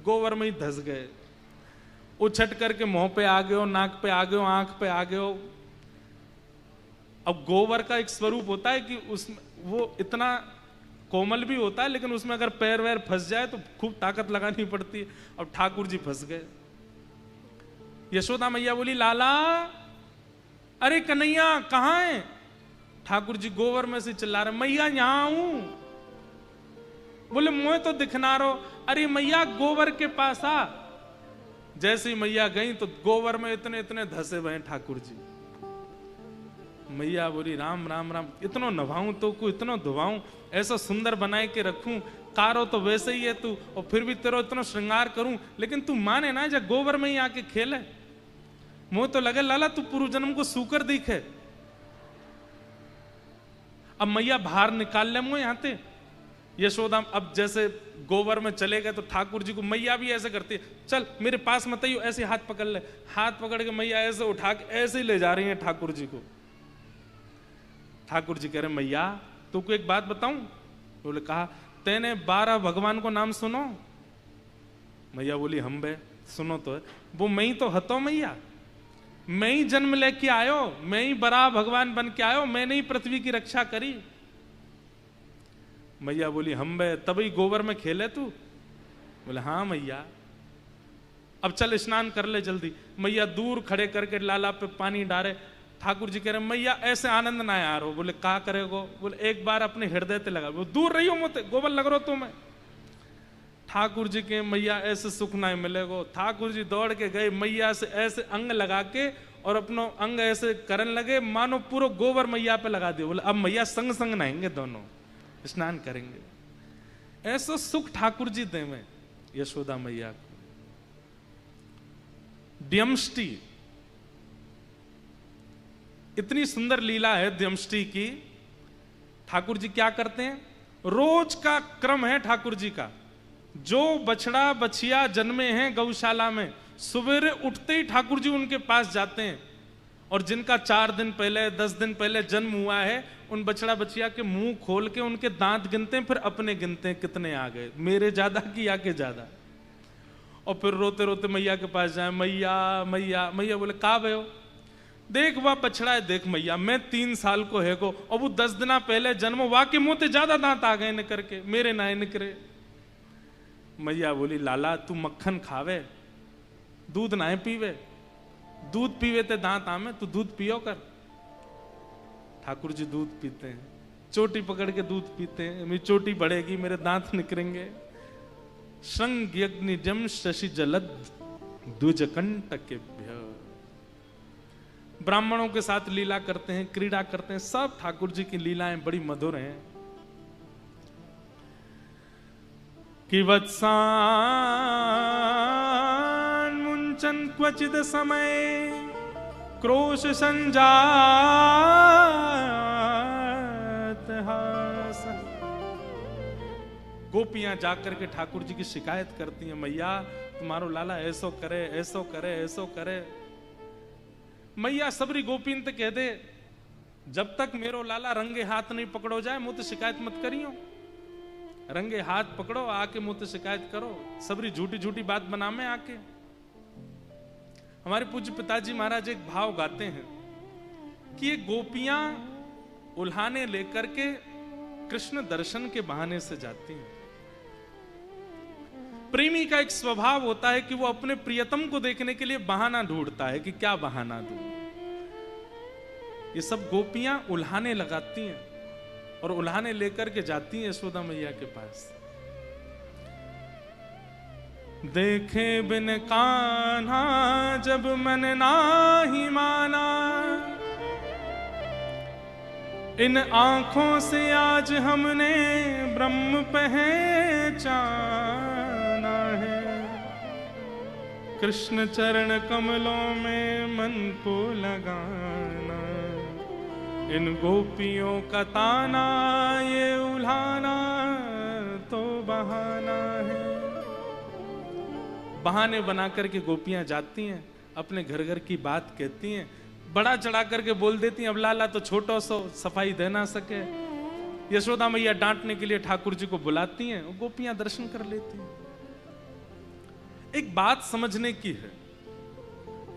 गोबर में ही धस गए। उछट करके मुंह पे आ गए, नाक पे आ गए, आंख पे आ गए। अब गोबर का एक स्वरूप होता है कि वो इतना कोमल भी होता है, लेकिन उसमें अगर पैर वैर फंस जाए तो खूब ताकत लगानी पड़ती है। अब ठाकुर जी फंस गए। यशोदा मैया बोली, लाला, अरे कन्हैया कहाँ है? ठाकुर जी गोबर में से चिल्ला रहे, मैया यहां हूं। बोले, मुझे तो दिखना रहो। अरे मैया गोबर के पास आ। जैसे ही मैया गई तो गोबर में इतने इतने धसे हुए ठाकुर जी। मैया बोली, राम राम राम, इतनो नभाऊं तो को इतनो धुवाऊं, ऐसा सुंदर बनाए के रखूं, कारो तो वैसे ही है तू, और फिर भी तेरा इतना श्रृंगार करूं, लेकिन तू माने ना, जब गोबर में ही आके खेले। मुझे तो लगे लाला तू पूर्व जन्म को सूकर दिखे। अब मैया बाहर निकाल ले मुझे यहाँ ते। यशोदा अब जैसे गोबर में चले गए तो ठाकुर जी को मैया भी ऐसे करती है, चल मेरे पास मत आइयो, ऐसे हाथ पकड़ ले। हाथ पकड़ के मैया ऐसे उठा के ऐसे ही ले जा रही है ठाकुर जी को। ठाकुर जी कह रहे, मैया तुमको एक बात बताऊं? बोले, कहा, तेने 12 भगवान को नाम सुनो? मैया बोली, हम बे सुनो तो है। वो मैं ही तो हतो मैया, मैं ही जन्म लेके आयो, मैं ही बड़ा भगवान बन के आयो, मैंने ही पृथ्वी की रक्षा करी। मैया बोली, हम बे तभी गोबर में खेले तू? बोले, हाँ मैया। अब चल स्नान कर ले जल्दी। मैया दूर खड़े करके लाला पे पानी डाले। ठाकुर जी कह रहे, मैया ऐसे आनंद ना यार हो। बोले, का करेगो? बोले, एक बार अपने हृदय ते लगा। वो दूर रही हो मुझे, गोबर लग रहा तुम्हें। ठाकुर जी के मैया ऐसे सुख ना मिलेगो। ठाकुर जी दौड़ के गए, मैया से ऐसे अंग लगा के और अपनो अंग ऐसे करने लगे मानो पूरा गोबर मैया पे लगा दिया। बोले, अब मैया संग संग नहाएंगे, दोनों स्नान करेंगे। ऐसा सुख ठाकुर जी दे में यशोदा मैया को। द्यमष्टि, इतनी सुंदर लीला है द्यमष्टि की। ठाकुर जी क्या करते हैं? रोज का क्रम है ठाकुर जी का। जो बछड़ा बछिया जन्मे हैं गौशाला में, सवेरे उठते ही ठाकुर जी उनके पास जाते हैं, और जिनका 4 दिन पहले 10 दिन पहले जन्म हुआ है, उन बछड़ा बछिया के मुंह खोल के उनके दांत गिनते हैं, फिर अपने गिनते हैं कितने आ गए, मेरे ज्यादा कि या के ज्यादा। और फिर रोते रोते मैया के पास जाए, मैया मैया। मैया बोले, का भयो? देख वह बछड़ा है, देख मैया, मैं 3 साल को है को, और वो 10 दिन पहले जन्म, वाह के मुंह ते ज्यादा दांत आ गए निकर के, मेरे ना निकरे। मैया बोली, लाला तू मक्खन खावे, दूध ना पीवे, दूध पीवे ते दांत आमे, तू दूध पियो कर। ठाकुर जी दूध पीते हैं, चोटी पकड़ के दूध पीते हैं। मेरी चोटी बढ़ेगी, मेरे दांत निकलेंगे। संग यज्ञ जम शशि जलद द्विजकंटकेभ्य। ब्राह्मणों के साथ लीला करते हैं, क्रीड़ा करते हैं, सब ठाकुर जी की लीलाएं बड़ी मधुर हैं। कि वत्सान मुंचन क्वचिद समय क्रोश संजात हास। गोपियां जाकर के ठाकुर जी की शिकायत करती हैं, मैया तुम्हारो लाला ऐसो करे ऐसो करे ऐसो करे। मैया सबरी गोपीन ते कह दे, जब तक मेरो लाला रंगे हाथ नहीं पकड़ो जाए मुझे शिकायत मत करियो। रंगे हाथ पकड़ो आके मुझे शिकायत करो, सबरी झूठी झूठी बात बना में आके। हमारे पूज्य पिताजी महाराज एक भाव गाते हैं कि ये गोपियां उल्हाने लेकर के कृष्ण दर्शन के बहाने से जाती हैं। प्रेमी का एक स्वभाव होता है कि वो अपने प्रियतम को देखने के लिए बहाना ढूंढता है कि क्या बहाना दूं। ये सब गोपियां उल्हाने लगाती हैं और उल्हाने लेकर के जाती हैं यशोदा मैया के पास। देखे बिन कान्हा जब मन नाही माना, इन आंखों से आज हमने ब्रह्म पहचाना है। कृष्ण चरण कमलों में मन को लगाना, इन गोपियों का ताना ये उल्हाना तो बहाना है। बहाने बना करके गोपियां जाती हैं, अपने घर घर की बात कहती हैं, बड़ा चढ़ा करके बोल देती हैं, अब लाला तो छोटो सो सफाई दे ना सके। यशोदा मैया डांटने के लिए ठाकुर जी को बुलाती हैं, और गोपियां दर्शन कर लेती हैं। एक बात समझने की है,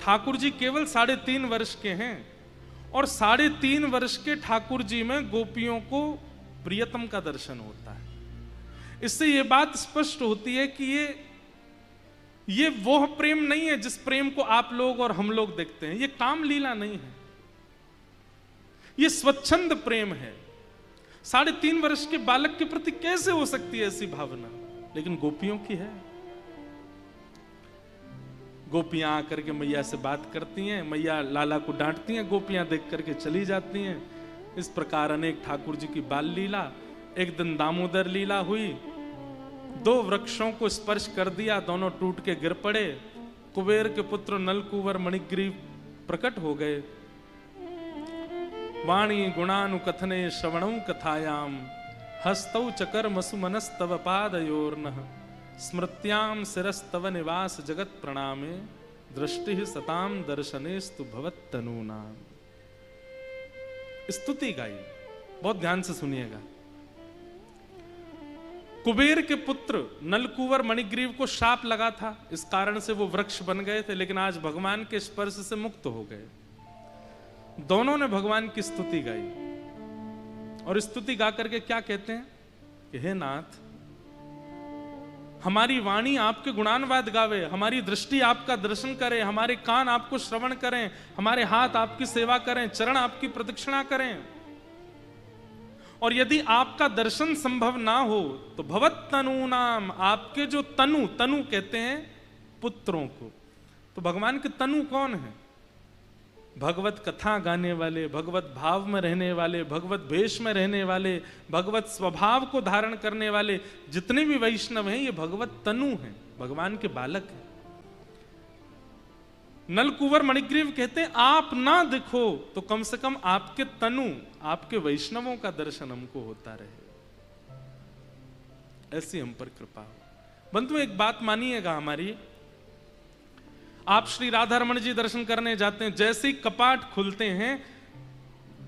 ठाकुर जी केवल 3.5 वर्ष के हैं, और 3.5 वर्ष के ठाकुर जी में गोपियों को प्रियतम का दर्शन होता है। इससे ये बात स्पष्ट होती है कि ये वो प्रेम नहीं है जिस प्रेम को आप लोग और हम लोग देखते हैं। ये काम लीला नहीं है, ये स्वच्छंद प्रेम है। 3.5 वर्ष के बालक के प्रति कैसे हो सकती है ऐसी भावना? लेकिन गोपियों की है। गोपियां आकर के मैया से बात करती हैं, मैया लाला को डांटती हैं, गोपियां देख करके चली जाती हैं। इस प्रकार अनेक ठाकुर जी की बाल लीला। एक दिन दामोदर लीला हुई, 2 वृक्षों को स्पर्श कर दिया, दोनों टूट के गिर पड़े। कुबेर के पुत्र नलकुवर मणिग्रीव प्रकट हो गए। वाणी गुणानुकथने श्रवणौ कथायाम हस्तौ चकर्मसु मनस्तव पादयोर्नः स्मृत्याम शिरस्तव निवास जगत प्रणामे दृष्टि सताम दर्शनेस्तु भवत्तनूनाम। स्तुति गाई, बहुत ध्यान से सुनिएगा। कुबेर के पुत्र नलकुवर मणिग्रीव को शाप लगा था, इस कारण से वो वृक्ष बन गए थे, लेकिन आज भगवान के स्पर्श से मुक्त हो गए। दोनों ने भगवान की स्तुति गाई, और स्तुति गा करके क्या कहते हैं कि हे नाथ, हमारी वाणी आपके गुणानुवाद गावे, हमारी दृष्टि आपका दर्शन करे, हमारे कान आपको श्रवण करें, हमारे हाथ आपकी सेवा करें, चरण आपकी प्रदक्षिणा करें। और यदि आपका दर्शन संभव ना हो तो भवत तनु नाम, आपके जो तनु, तनु कहते हैं पुत्रों को, तो भगवान के तनु कौन है? भगवत कथा गाने वाले, भगवत भाव में रहने वाले, भगवत भेष में रहने वाले, भगवत स्वभाव को धारण करने वाले जितने भी वैष्णव हैं, ये भगवत तनु हैं, भगवान के बालक हैं। नलकुवर मणिग्रीव कहते हैं आप ना दिखो तो कम से कम आपके तनु, आपके वैष्णवों का दर्शन हमको होता रहे, ऐसी हम पर कृपा हो। बंधु एक बात मानिएगा हमारी, आप श्री राधा रमण जी दर्शन करने जाते हैं, जैसे ही कपाट खुलते हैं,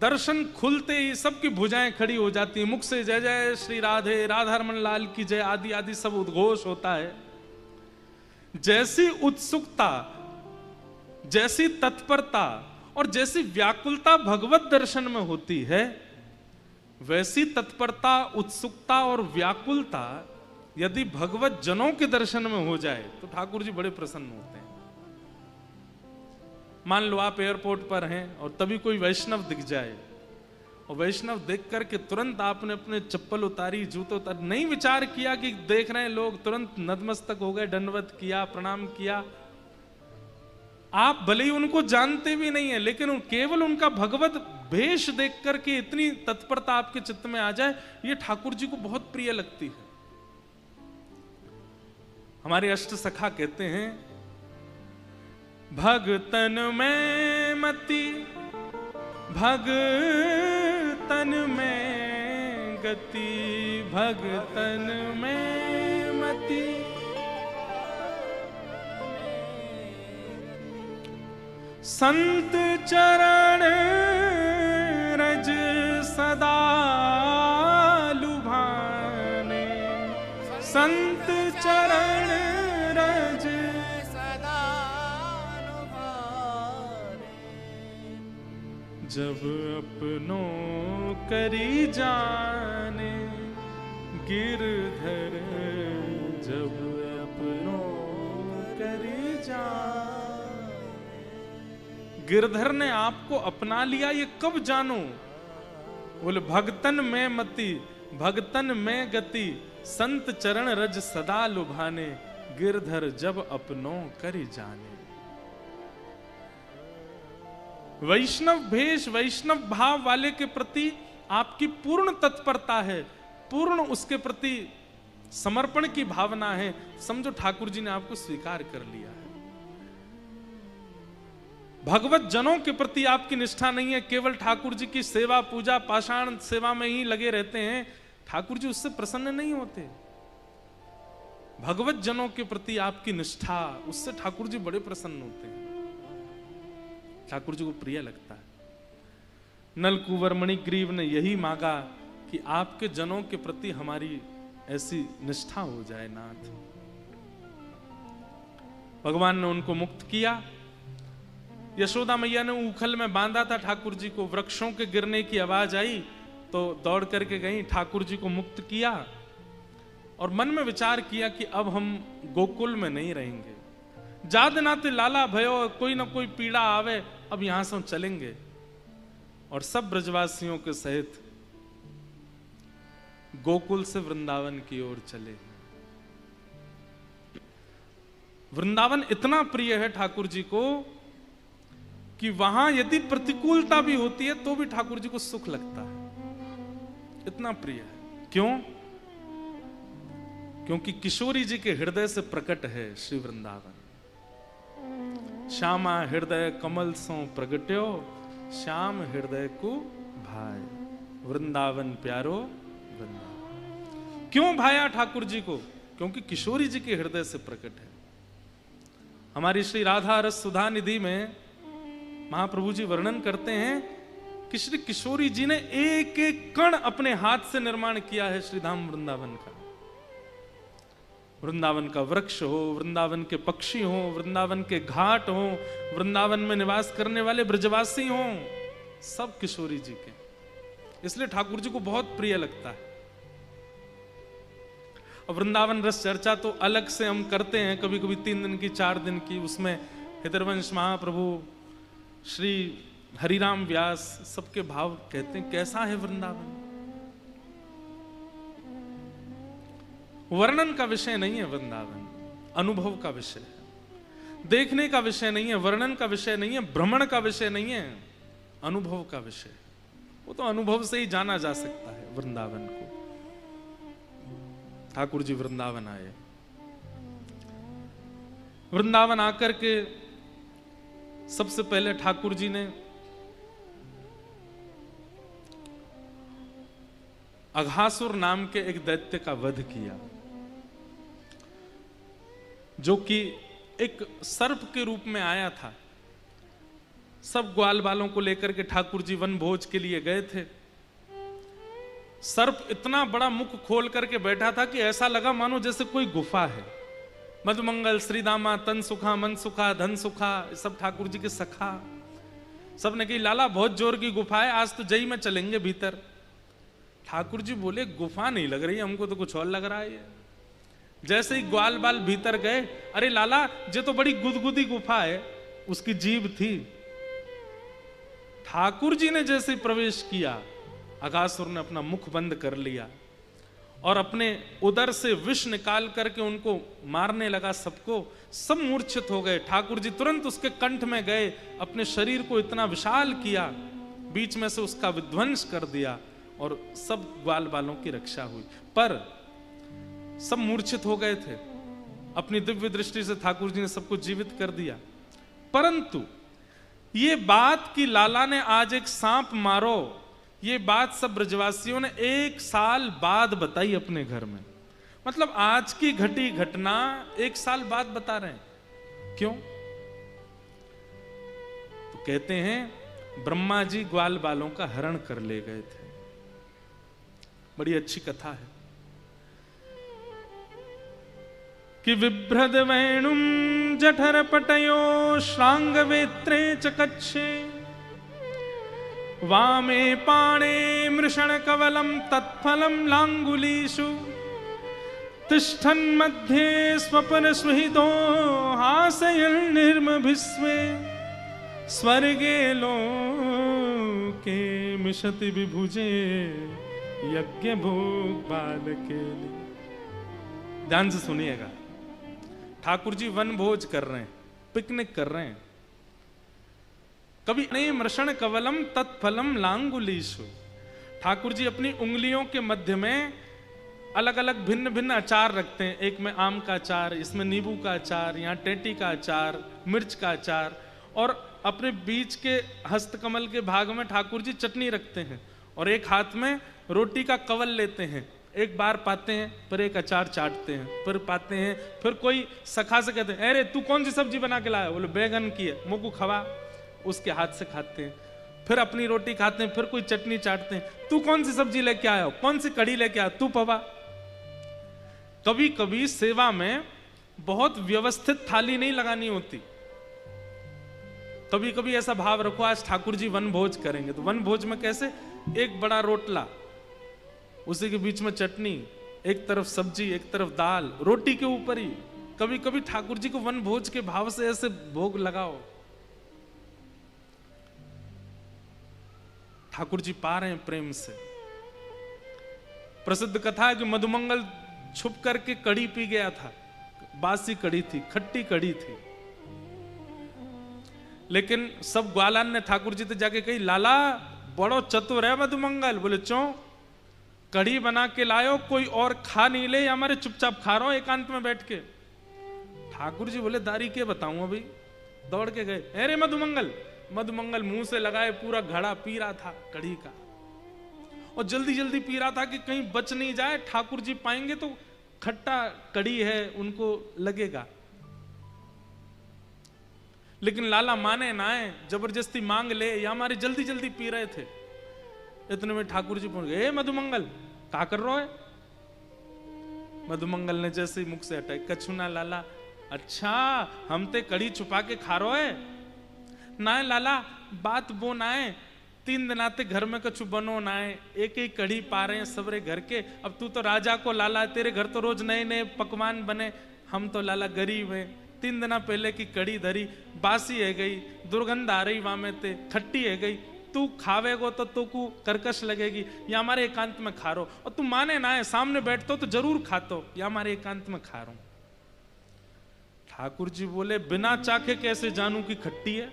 दर्शन खुलते ही सबकी भुजाएं खड़ी हो जाती हैं, मुख से जय जय श्री राधे, राधा रमण लाल की जय आदि आदि सब उद्घोष होता है। जैसी उत्सुकता, जैसी तत्परता और जैसी व्याकुलता भगवत दर्शन में होती है, वैसी तत्परता, उत्सुकता और व्याकुलता यदि भगवत जनों के दर्शन में हो जाए तो ठाकुर जी बड़े प्रसन्न होते हैं। मान लो आप एयरपोर्ट पर हैं और तभी कोई वैष्णव दिख जाए, और वैष्णव देख करके तुरंत आपने अपने चप्पल उतारी, जूते उतार, नहीं विचार किया कि देख रहे हैं लोग, तुरंत नतमस्तक हो गए, दंडवत किया, प्रणाम किया। आप भले ही उनको जानते भी नहीं है, लेकिन केवल उनका भगवत भेष देख करके इतनी तत्परता आपके चित्त में आ जाए, ये ठाकुर जी को बहुत प्रिय लगती है। हमारे अष्ट सखा कहते हैं, भगतन में मति, भगतन में गति, भगतन में मति, संत चरण रज सदा लुभाने, संत चरण रज सदा लुभाने, जब अपनों करी जाने गिरधर, जब अपनों करी जाने। गिरधर ने आपको अपना लिया, ये कब जानो? बोले भगतन में मति, भगतन में गति, संत चरण रज सदा लुभाने, गिरधर जब अपनों करी जाने। वैष्णव भेष, वैष्णव भाव वाले के प्रति आपकी पूर्ण तत्परता है, पूर्ण उसके प्रति समर्पण की भावना है, समझो ठाकुर जी ने आपको स्वीकार कर लिया है। भगवत जनों के प्रति आपकी निष्ठा नहीं है, केवल ठाकुर जी की सेवा पूजा पाषाण सेवा में ही लगे रहते हैं, ठाकुर जी उससे प्रसन्न नहीं होते। भगवत जनों के प्रति आपकी निष्ठा, उससे ठाकुर जी बड़े प्रसन्न होते हैं, ठाकुर जी को प्रिय लगता है। नलकुवर मणिग्रीव ने यही मांगा कि आपके जनों के प्रति हमारी ऐसी निष्ठा हो जाए नाथ। भगवान ने उनको मुक्त किया। यशोदा मैया ने ऊखल में बांधा था ठाकुर जी को, वृक्षों के गिरने की आवाज आई, तो दौड़ करके गई, ठाकुर जी को मुक्त किया और मन में विचार किया कि अब हम गोकुल में नहीं रहेंगे, जाद नाते लाला भयो, कोई ना कोई पीड़ा आवे, अब यहां से हम चलेंगे। और सब ब्रजवासियों के सहित गोकुल से वृंदावन की ओर चले। वृंदावन इतना प्रिय है ठाकुर जी को कि वहां यदि प्रतिकूलता भी होती है तो भी ठाकुर जी को सुख लगता है, इतना प्रिय है। क्यों? क्योंकि किशोरी जी के हृदय से प्रकट है श्री वृंदावन। श्यामा हृदय कमल सो प्रगट्यो, श्याम हृदय को भाई, वृंदावन प्यारो वृंदावन। क्यों भाया ठाकुर जी को? क्योंकि किशोरी जी के हृदय से प्रकट है। हमारी श्री राधा रस सुधा निधि में महाप्रभु जी वर्णन करते हैं कि श्री किशोरी जी ने एक एक कण अपने हाथ से निर्माण किया है श्री धाम वृंदावन का। वृंदावन का वृक्ष हो, वृंदावन के पक्षी हो, वृंदावन के घाट हो, वृंदावन में निवास करने वाले ब्रजवासी हो, सब किशोरी जी के। इसलिए ठाकुर जी को बहुत प्रिय लगता है। और वृंदावन रस चर्चा तो अलग से हम करते हैं, कभी कभी 3 दिन की, 4 दिन की। उसमें हृदयवंश महाप्रभु, श्री हरिराम व्यास सबके भाव कहते हैं कैसा है वृंदावन। वर्णन का विषय नहीं है वृंदावन, अनुभव का विषय है। देखने का विषय नहीं है, वर्णन का विषय नहीं है, भ्रमण का विषय नहीं है, अनुभव का विषय। वो तो अनुभव से ही जाना जा सकता है वृंदावन को। ठाकुर जी वृंदावन आए। वृंदावन आकर के सबसे पहले ठाकुर जी ने अघासुर नाम के एक दैत्य का वध किया, जो कि एक सर्प के रूप में आया था। सब ग्वाल बालों को लेकर के ठाकुर जी वन भोज के लिए गए थे। सर्प इतना बड़ा मुख खोल करके बैठा था कि ऐसा लगा मानो जैसे कोई गुफा है। मधुमंगल, श्रीदामा, तन सुखा, मन सुखा, धन सुखा, सब ठाकुर जी के सखा। सब ने कही लाला बहुत जोर की गुफा है, आज तो जई में चलेंगे भीतर। ठाकुर जी बोले गुफा नहीं लग रही हमको, तो कुछ और लग रहा है। जैसे ही ग्वाल बाल भीतर गए, अरे लाला ये तो बड़ी गुदगुदी गुफा है, उसकी जीभ थी। ठाकुर जी ने जैसे प्रवेश किया, अघासुर ने अपना मुख बंद कर लिया और अपने उदर से विष निकाल करके उनको मारने लगा सबको। सब मूर्छित हो गए। ठाकुर जी तुरंत उसके कंठ में गए, अपने शरीर को इतना विशाल किया, बीच में से उसका विध्वंस कर दिया और सब ग्वाल बालों की रक्षा हुई। पर सब मूर्छित हो गए थे। अपनी दिव्य दृष्टि से ठाकुर जी ने सबको जीवित कर दिया। परंतु ये बात कि लाला ने आज एक सांप मारो, ये बात सब ब्रजवासियों ने 1 साल बाद बताई अपने घर में। मतलब आज की घटी घटना 1 साल बाद बता रहे हैं। क्यों? तो कहते हैं ब्रह्मा जी ग्वाल बालों का हरण कर ले गए थे। बड़ी अच्छी कथा है कि विभ्रद वेणुम जठर पटयो श्रांग वेत्रे चकच्छे, वामे पाणे मृषण कवलम तत्फलम लांगुलीषु, तिष्ठन् मध्ये स्वपन सुहृदो हासयन् निर्मभिस्वे, स्वर्गे लोके मिषति विभुजे यज्ञ भोग बालके। ध्यान से सुनिएगा। ठाकुर जी वन भोज कर रहे हैं, पिकनिक कर रहे हैं। कभी नहीं मृषण कवलम तत्फलम लांगुलीषु। ठाकुर जी अपनी उंगलियों के मध्य में अलग अलग भिन्न भिन्न अचार रखते हैं। एक में आम का अचार, इसमें नींबू का अचार, यहाँ टेटी का अचार, मिर्च का अचार, और अपने बीच के हस्तकमल के भाग में ठाकुर जी चटनी रखते हैं और एक हाथ में रोटी का कवल लेते हैं। एक बार पाते हैं, फिर एक अचार चाटते हैं, फिर पाते हैं, फिर कोई सखा से कहते हैं अरे तू कौन सी सब्जी बना के लाया? बोले बैगन की है, मुझको खवा। उसके हाथ से खाते हैं, फिर अपनी रोटी खाते हैं, फिर कोई चटनी चाटते हैं। तू कौन सी सब्जी लेके आया? कौन सी कढ़ी लेके आया? तू पवा। कभी कभी सेवा में बहुत व्यवस्थित थाली नहीं लगानी होती। कभी कभी ऐसा भाव रखो आज ठाकुर जी वन भोज करेंगे, तो वन भोज में कैसे एक बड़ा रोटला, उसी के बीच में चटनी, एक तरफ सब्जी, एक तरफ दाल, रोटी के ऊपर ही। कभी कभी ठाकुर जी को वन भोज के भाव से ऐसे भोग लगाओ। ठाकुर जी पा रहे हैं प्रेम से। प्रसिद्ध कथा है कि मधुमंगल छुप करके कड़ी पी गया था। बासी कड़ी थी, खट्टी कड़ी थी, लेकिन सब ग्वालान ने ठाकुर जी से जाके कही, लाला बड़ो चतुर है मधुमंगल। बोले चो कड़ी बना के लायो, कोई और खा नहीं ले, या हमारे चुपचाप खा रहा हो एकांत में बैठ के। ठाकुर जी बोले दारी के बताऊं अभी। दौड़ के गए, अरे मधुमंगल। मधुमंगल मुंह से लगाए पूरा घड़ा पी रहा था कड़ी का, और जल्दी जल्दी पी रहा था कि कहीं बच नहीं जाए, ठाकुर जी पाएंगे तो खट्टा कड़ी है उनको लगेगा। लेकिन लाला माने ना है, जबरदस्ती मांग ले, या हमारे जल्दी जल्दी पी रहे थे। इतने में ठाकुर जी पहुंच गए, मधुमंगल क्या कर रहा है? मधुमंगल ने जैसे ही मुख से हटाई, कछु ना लाला। अच्छा हम ते कड़ी छुपा के खा रहे है ना? लाला बात वो ना है, 3 दिन आते घर में कछु बनो ना है, एक एक कड़ी पा रहे हैं सबरे घर के। अब तू तो राजा को लाला, तेरे घर तो रोज नए नए पकवान बने, हम तो लाला गरीब हैं। 3 दिन पहले की कड़ी धरी, बासी है गई, दुर्गंध आ रही वहां में ते, खट्टी है गई। तू खावेगो तो तू को कर्कश लगेगी, या हमारे एकांत में खा रो। और तू माने ना है, सामने बैठतो तो जरूर खातो, या हमारे एकांत में खा रो। ठाकुर जी बोले बिना चाखे कैसे जानूं कि खट्टी है?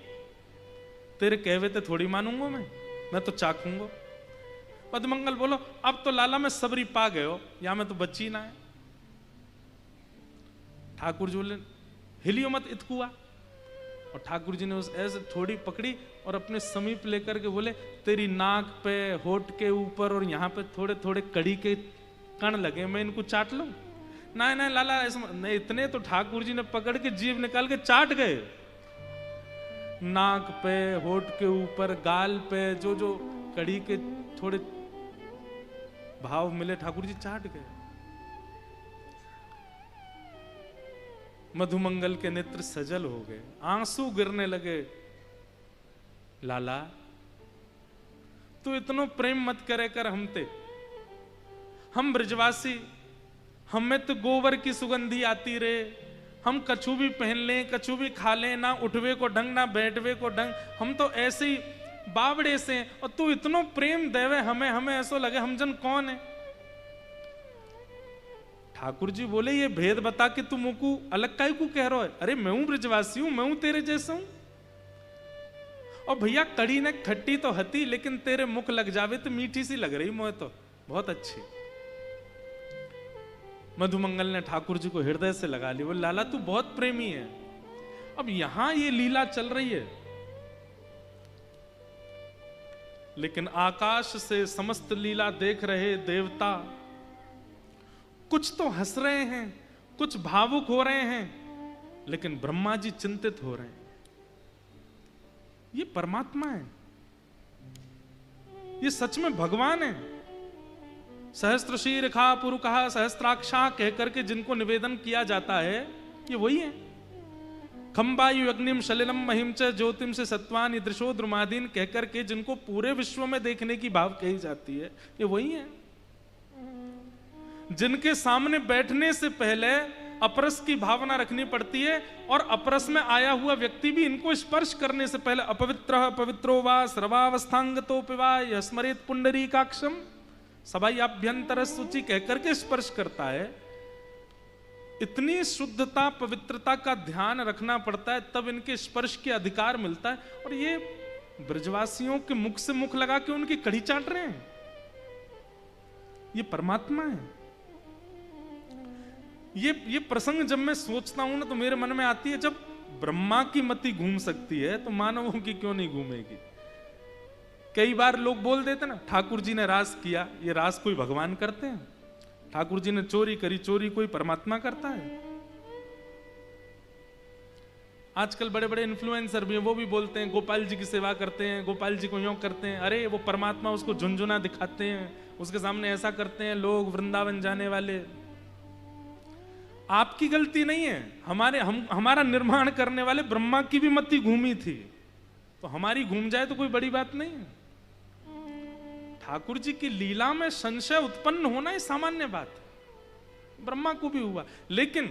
तेरे कहवे ते थोड़ी मानूंगा मैं तो चाखूंगा। मधुमंगल बोलो अब तो लाला में सबरी पा गए हो, या मैं तो बच्ची ना है। ठाकुर जी बोले हिलियो मत इतकुआ। और ठाकुर जी ने उस ऐसे थोड़ी पकड़ी और अपने समीप लेकर के बोले तेरी नाक पे, होठ के ऊपर और यहाँ पे थोड़े थोड़े कड़ी के कण लगे, मैं इनको चाट लूं? नहीं नहीं लाला ऐसा नहीं। इतने तो ठाकुर जी ने पकड़ के जीभ निकाल के चाट गए। नाक पे, होठ के ऊपर, गाल पे जो जो कड़ी के थोड़े भाव मिले, ठाकुर जी चाट गए। मधुमंगल के नेत्र सजल हो गए, आंसू गिरने लगे। लाला तू इतनो प्रेम मत करे कर हमते, हम ब्रजवासी, हमें तो गोबर की सुगंधी आती रे, हम कछु भी पहन लें, कछु भी खा लें, ना उठवे को ढंग ना बैठवे को ढंग, हम तो ऐसे ही बावड़े से। और तू इतनो प्रेम देवे हमें, हमें ऐसा लगे हम जन कौन है। ठाकुर जी बोले ये भेद बता के तू मुझको अलग काहे को कह रहा है? अरे मैं हूं ब्रजवासी हूं, मैं हूं तेरे जैसा हूं। और भैया कड़ी ने खट्टी तो हती, लेकिन तेरे मुख लग जावे तो मीठी सी लग रही मोहे तो, बहुत अच्छी। मधुमंगल ने ठाकुर जी को हृदय से लगा लिया। बोले लाला तू बहुत प्रेमी है। अब यहां ये लीला चल रही है, लेकिन आकाश से समस्त लीला देख रहे देवता कुछ तो हंस रहे हैं, कुछ भावुक हो रहे हैं, लेकिन ब्रह्मा जी चिंतित हो रहे हैं। ये परमात्मा है, ये सच में भगवान है। सहस्त्र शीर्षा पुरुषा सहस्त्राक्षा कहकर के जिनको निवेदन किया जाता है, ये वही है। खंबायु अग्निम शलिलम महिम च ज्योतिम से सत्वान दृशो द्रुमादीन कहकर के जिनको पूरे विश्व में देखने की भाव कही जाती है, ये वही है। जिनके सामने बैठने से पहले अपरस की भावना रखनी पड़ती है, और अपरस में आया हुआ व्यक्ति भी इनको स्पर्श करने से पहले अपवित्र पवित्रो वा सर्वावस्थांगतो पिवा स्मरेत पुंडरीकाक्षम सबाई अभ्यंतर सूचि कहकर के स्पर्श करता है। इतनी शुद्धता पवित्रता का ध्यान रखना पड़ता है, तब इनके स्पर्श के अधिकार मिलता है। और ये ब्रजवासियों के मुख से मुख लगा के उनकी कड़ी चाट रहे हैं, ये परमात्मा है। ये प्रसंग जब मैं सोचता हूं ना, तो मेरे मन में आती है जब ब्रह्मा की मति घूम सकती है तो मानवों की क्यों नहीं घूमेगी। कई बार लोग बोल देते ना ठाकुर जी ने रास किया, ये रास कोई भगवान करते हैं? ठाकुर जी ने चोरी करी, चोरी कोई परमात्मा करता है? आजकल बड़े बड़े इन्फ्लुएंसर भी हैं, वो भी बोलते हैं गोपाल जी की सेवा करते हैं, गोपाल जी को यूं करते हैं। अरे वो परमात्मा, उसको झुंझुना दिखाते हैं, उसके सामने ऐसा करते हैं लोग वृंदावन जाने वाले। आपकी गलती नहीं है, हमारा निर्माण करने वाले ब्रह्मा की भी मति घूमी थी, तो हमारी घूम जाए तो कोई बड़ी बात नहीं है। ठाकुर जी की लीला में संशय उत्पन्न होना ही सामान्य बात है, ब्रह्मा को भी हुआ। लेकिन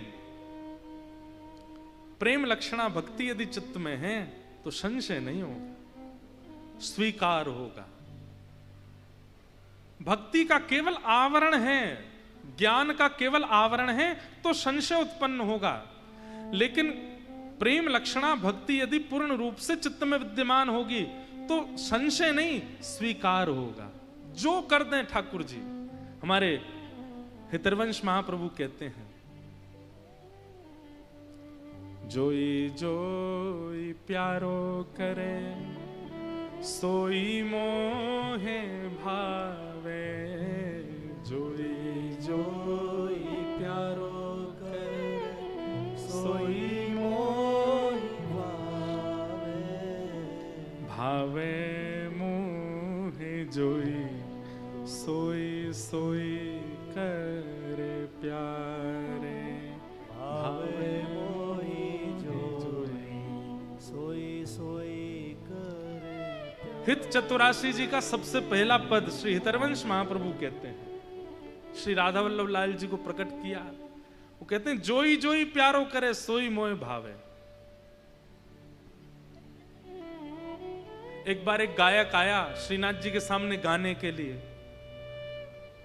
प्रेम लक्षणा भक्ति यदि चित्त में है तो संशय नहीं होगा, स्वीकार होगा। भक्ति का केवल आवरण है, ज्ञान का केवल आवरण है तो संशय उत्पन्न होगा। लेकिन प्रेम लक्षणा भक्ति यदि पूर्ण रूप से चित्त में विद्यमान होगी तो संशय नहीं, स्वीकार होगा। जो कर दें ठाकुर जी, हमारे हितरवंश महाप्रभु कहते हैं, जोई जोई प्यारो करे सोई मोहे भावे, जोई जोई प्यारो करे सोई मोहे भावे, मोहे जोई सोई सोई करे प्यारे, भावे हित चतुराशी जी का सबसे पहला पद श्री हितरवंश महाप्रभु कहते हैं, श्री राधा वल्लभ लाल जी को प्रकट किया। वो कहते हैं जोई जोई प्यारो करे सोई मोह भावे। एक बार एक गायक आया श्रीनाथ जी के सामने गाने के लिए,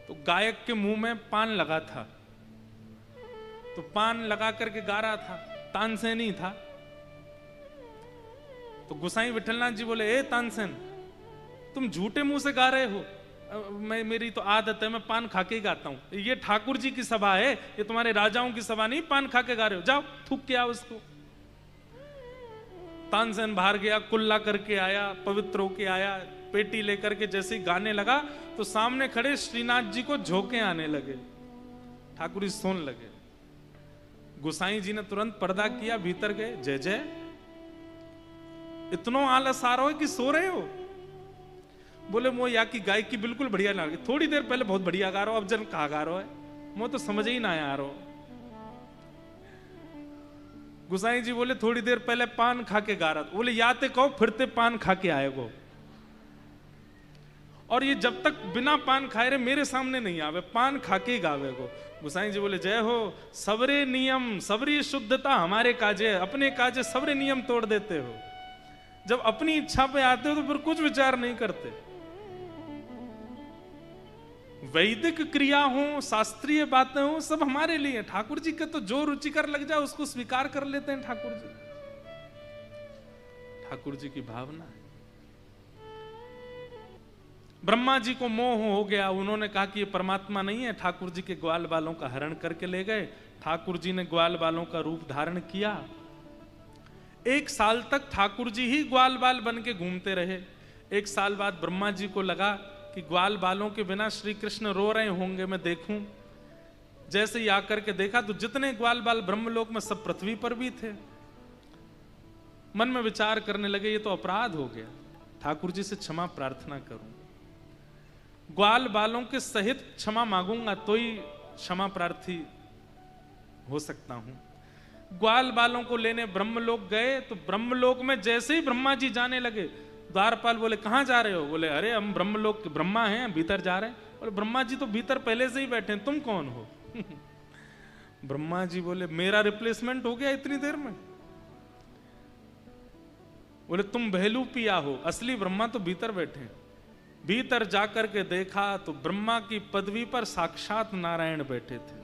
तो गायक के मुंह में पान लगा था, तो पान लगा करके गा रहा था, तानसेनी था। तो गोसाई विठलनाथ जी बोले, ए तानसेन, तुम झूठे मुंह से गा रहे हो, मेरी तो आदत है, मैं पान खा के ही गाता हूं। ये ठाकुर जी की सभा है, ये तुम्हारे राजाओं की सभा नहीं, पान खा के गा रहे हो, जाओ थूक के आओ उसको। तानसेन बाहर गया, कुल्ला करके आया, पवित्र होके आया, पेटी लेकर के जैसे ही गाने लगा तो सामने खड़े श्रीनाथ जी को झोंके आने लगे, ठाकुर जी सोने लगे। गोसाई जी ने तुरंत पर्दा किया, भीतर गए, जय जय, इतना आलस आ रहा हो कि सो रहे हो? बोले मो या की गायकी बिल्कुल बढ़िया लगी, थोड़ी देर पहले बहुत बढ़िया गा रहा हो, अब जन कहा गा रहा है, मो तो समझ ही ना आ रहा। गुसाई जी बोले थोड़ी देर पहले पान खा के गा रहा था। बोले या ते कहो फिरते पान खा के आए गो, और ये जब तक बिना पान खाए रे मेरे सामने नहीं आवे, पान खा के ही गावे गो। गुसाई जी बोले जय हो, सबरे नियम सबरी शुद्धता हमारे काजे, अपने काजे सबरे नियम तोड़ देते हो। जब अपनी इच्छा पे आते हो तो फिर कुछ विचार नहीं करते। वैदिक क्रिया हो, शास्त्रीय बातें हो, सब हमारे लिए। ठाकुर जी के तो जो रुचिकर लग जाए उसको स्वीकार कर लेते हैं ठाकुर जी। ठाकुर जी की भावना है। ब्रह्मा जी को मोह हो गया, उन्होंने कहा कि ये परमात्मा नहीं है, ठाकुर जी के ग्वाल बालों का हरण करके ले गए। ठाकुर जी ने ग्वाल बालों का रूप धारण किया। 1 साल तक ठाकुर जी ही ग्वाल बाल बन के घूमते रहे। 1 साल बाद ब्रह्मा जी को लगा कि ग्वाल बालों के बिना श्री कृष्ण रो रहे होंगे, मैं देखूं। जैसे ही आकर के देखा तो जितने ग्वाल बाल ब्रह्मलोक में सब पृथ्वी पर भी थे। मन में विचार करने लगे ये तो अपराध हो गया, ठाकुर जी से क्षमा प्रार्थना करूं, ग्वाल बालों के सहित क्षमा मांगूंगा तो ही क्षमा प्रार्थी हो सकता हूं। ग्वाल बालों को लेने ब्रह्मलोक गए तो ब्रह्मलोक में जैसे ही ब्रह्मा जी जाने लगे, द्वारपाल बोले कहां जा रहे हो? बोले अरे हम ब्रह्मलोक के ब्रह्मा हैं, भीतर जा रहे हैं। बोले ब्रह्मा जी तो भीतर पहले से ही बैठे हैं, तुम कौन हो? ब्रह्मा जी बोले मेरा रिप्लेसमेंट हो गया इतनी देर में। बोले तुम बहलू पिया हो, असली ब्रह्मा तो भीतर बैठे हैं। भीतर जाकर के देखा तो ब्रह्मा की पदवी पर साक्षात नारायण बैठे थे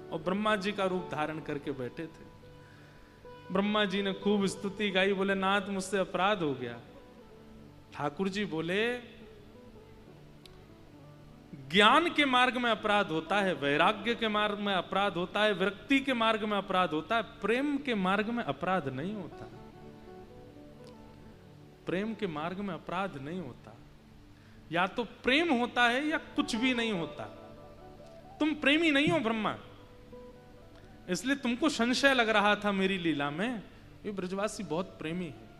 और ब्रह्मा जी का रूप धारण करके बैठे थे। ब्रह्मा जी ने खूब स्तुति गाई, बोले नाथ मुझसे अपराध हो गया। ठाकुर जी बोले ज्ञान के मार्ग में अपराध होता है, वैराग्य के मार्ग में अपराध होता है, विरक्ति के मार्ग में अपराध होता है, प्रेम के मार्ग में अपराध नहीं होता। प्रेम के मार्ग में अपराध नहीं होता। या तो प्रेम होता है या कुछ भी नहीं होता। तुम प्रेमी नहीं हो ब्रह्मा, इसलिए तुमको संशय लग रहा था मेरी लीला में, ये ब्रजवासी बहुत प्रेमी है।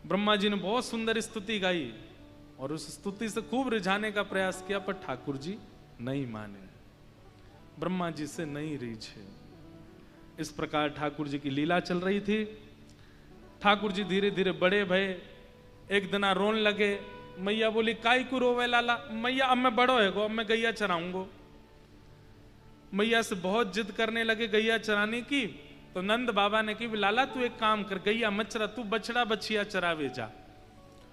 ब्रह्मा जी ने बहुत सुंदर स्तुति गाई और उस स्तुति से खूब रिझाने का प्रयास किया, पर ठाकुर जी नहीं माने, ब्रह्मा जी से नहीं रीझे। इस प्रकार ठाकुर जी की लीला चल रही थी। ठाकुर जी धीरे धीरे बड़े भये, एक दिन रोन लगे, मैया बोली काई को रोवे लाला, मैया अब मैं बड़ो है गो, अब मैं गैया चराऊंगो। मैया से बहुत जिद करने लगे गैया चराने की, तो नंद बाबा ने कही लाला तू एक काम कर, गैया मत चरा, तू बछड़ा बछिया चरावे जा।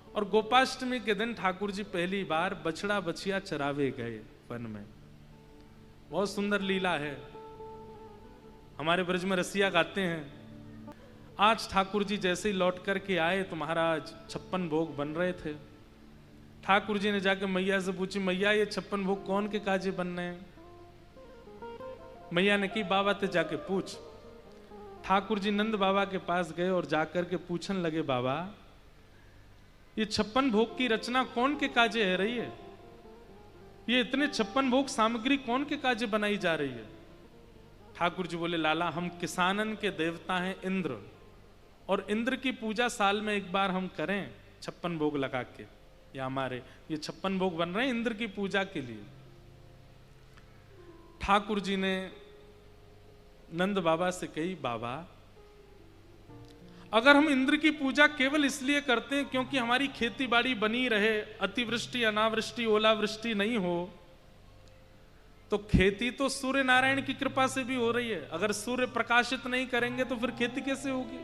और गोपाष्टमी के दिन ठाकुर जी पहली बार बछड़ा बछिया चरावे गए वन में। बहुत सुंदर लीला है, हमारे ब्रज में रसिया गाते हैं। आज ठाकुर जी जैसे ही लौट करके आए तो महाराज 56 भोग बन रहे थे। ठाकुर जी ने जाके मैया से पूछी, मैया ये 56 भोग कौन के काजे बनने हैं? मैया ने की बाबा ते जाके पूछ। ठाकुर जी नंद बाबा के पास गए और जाकर के पूछने लगे, बाबा ये 56 भोग की रचना कौन के काजे है रही है? ये इतने 56 भोग सामग्री कौन के काजे बनाई जा रही है? ठाकुर जी बोले, लाला हम किसानन के देवता हैं इंद्र, और इंद्र की पूजा साल में एक बार हम करें 56 भोग लगा के, या हमारे ये 56 भोग बन रहे हैं इंद्र की पूजा के लिए। ठाकुर जी ने नंद बाबा से कही, बाबा अगर हम इंद्र की पूजा केवल इसलिए करते हैं क्योंकि हमारी खेती बाड़ी बनी रहे, अतिवृष्टि अनावृष्टि ओलावृष्टि नहीं हो, तो खेती तो सूर्य नारायण की कृपा से भी हो रही है। अगर सूर्य प्रकाशित नहीं करेंगे तो फिर खेती कैसे होगी?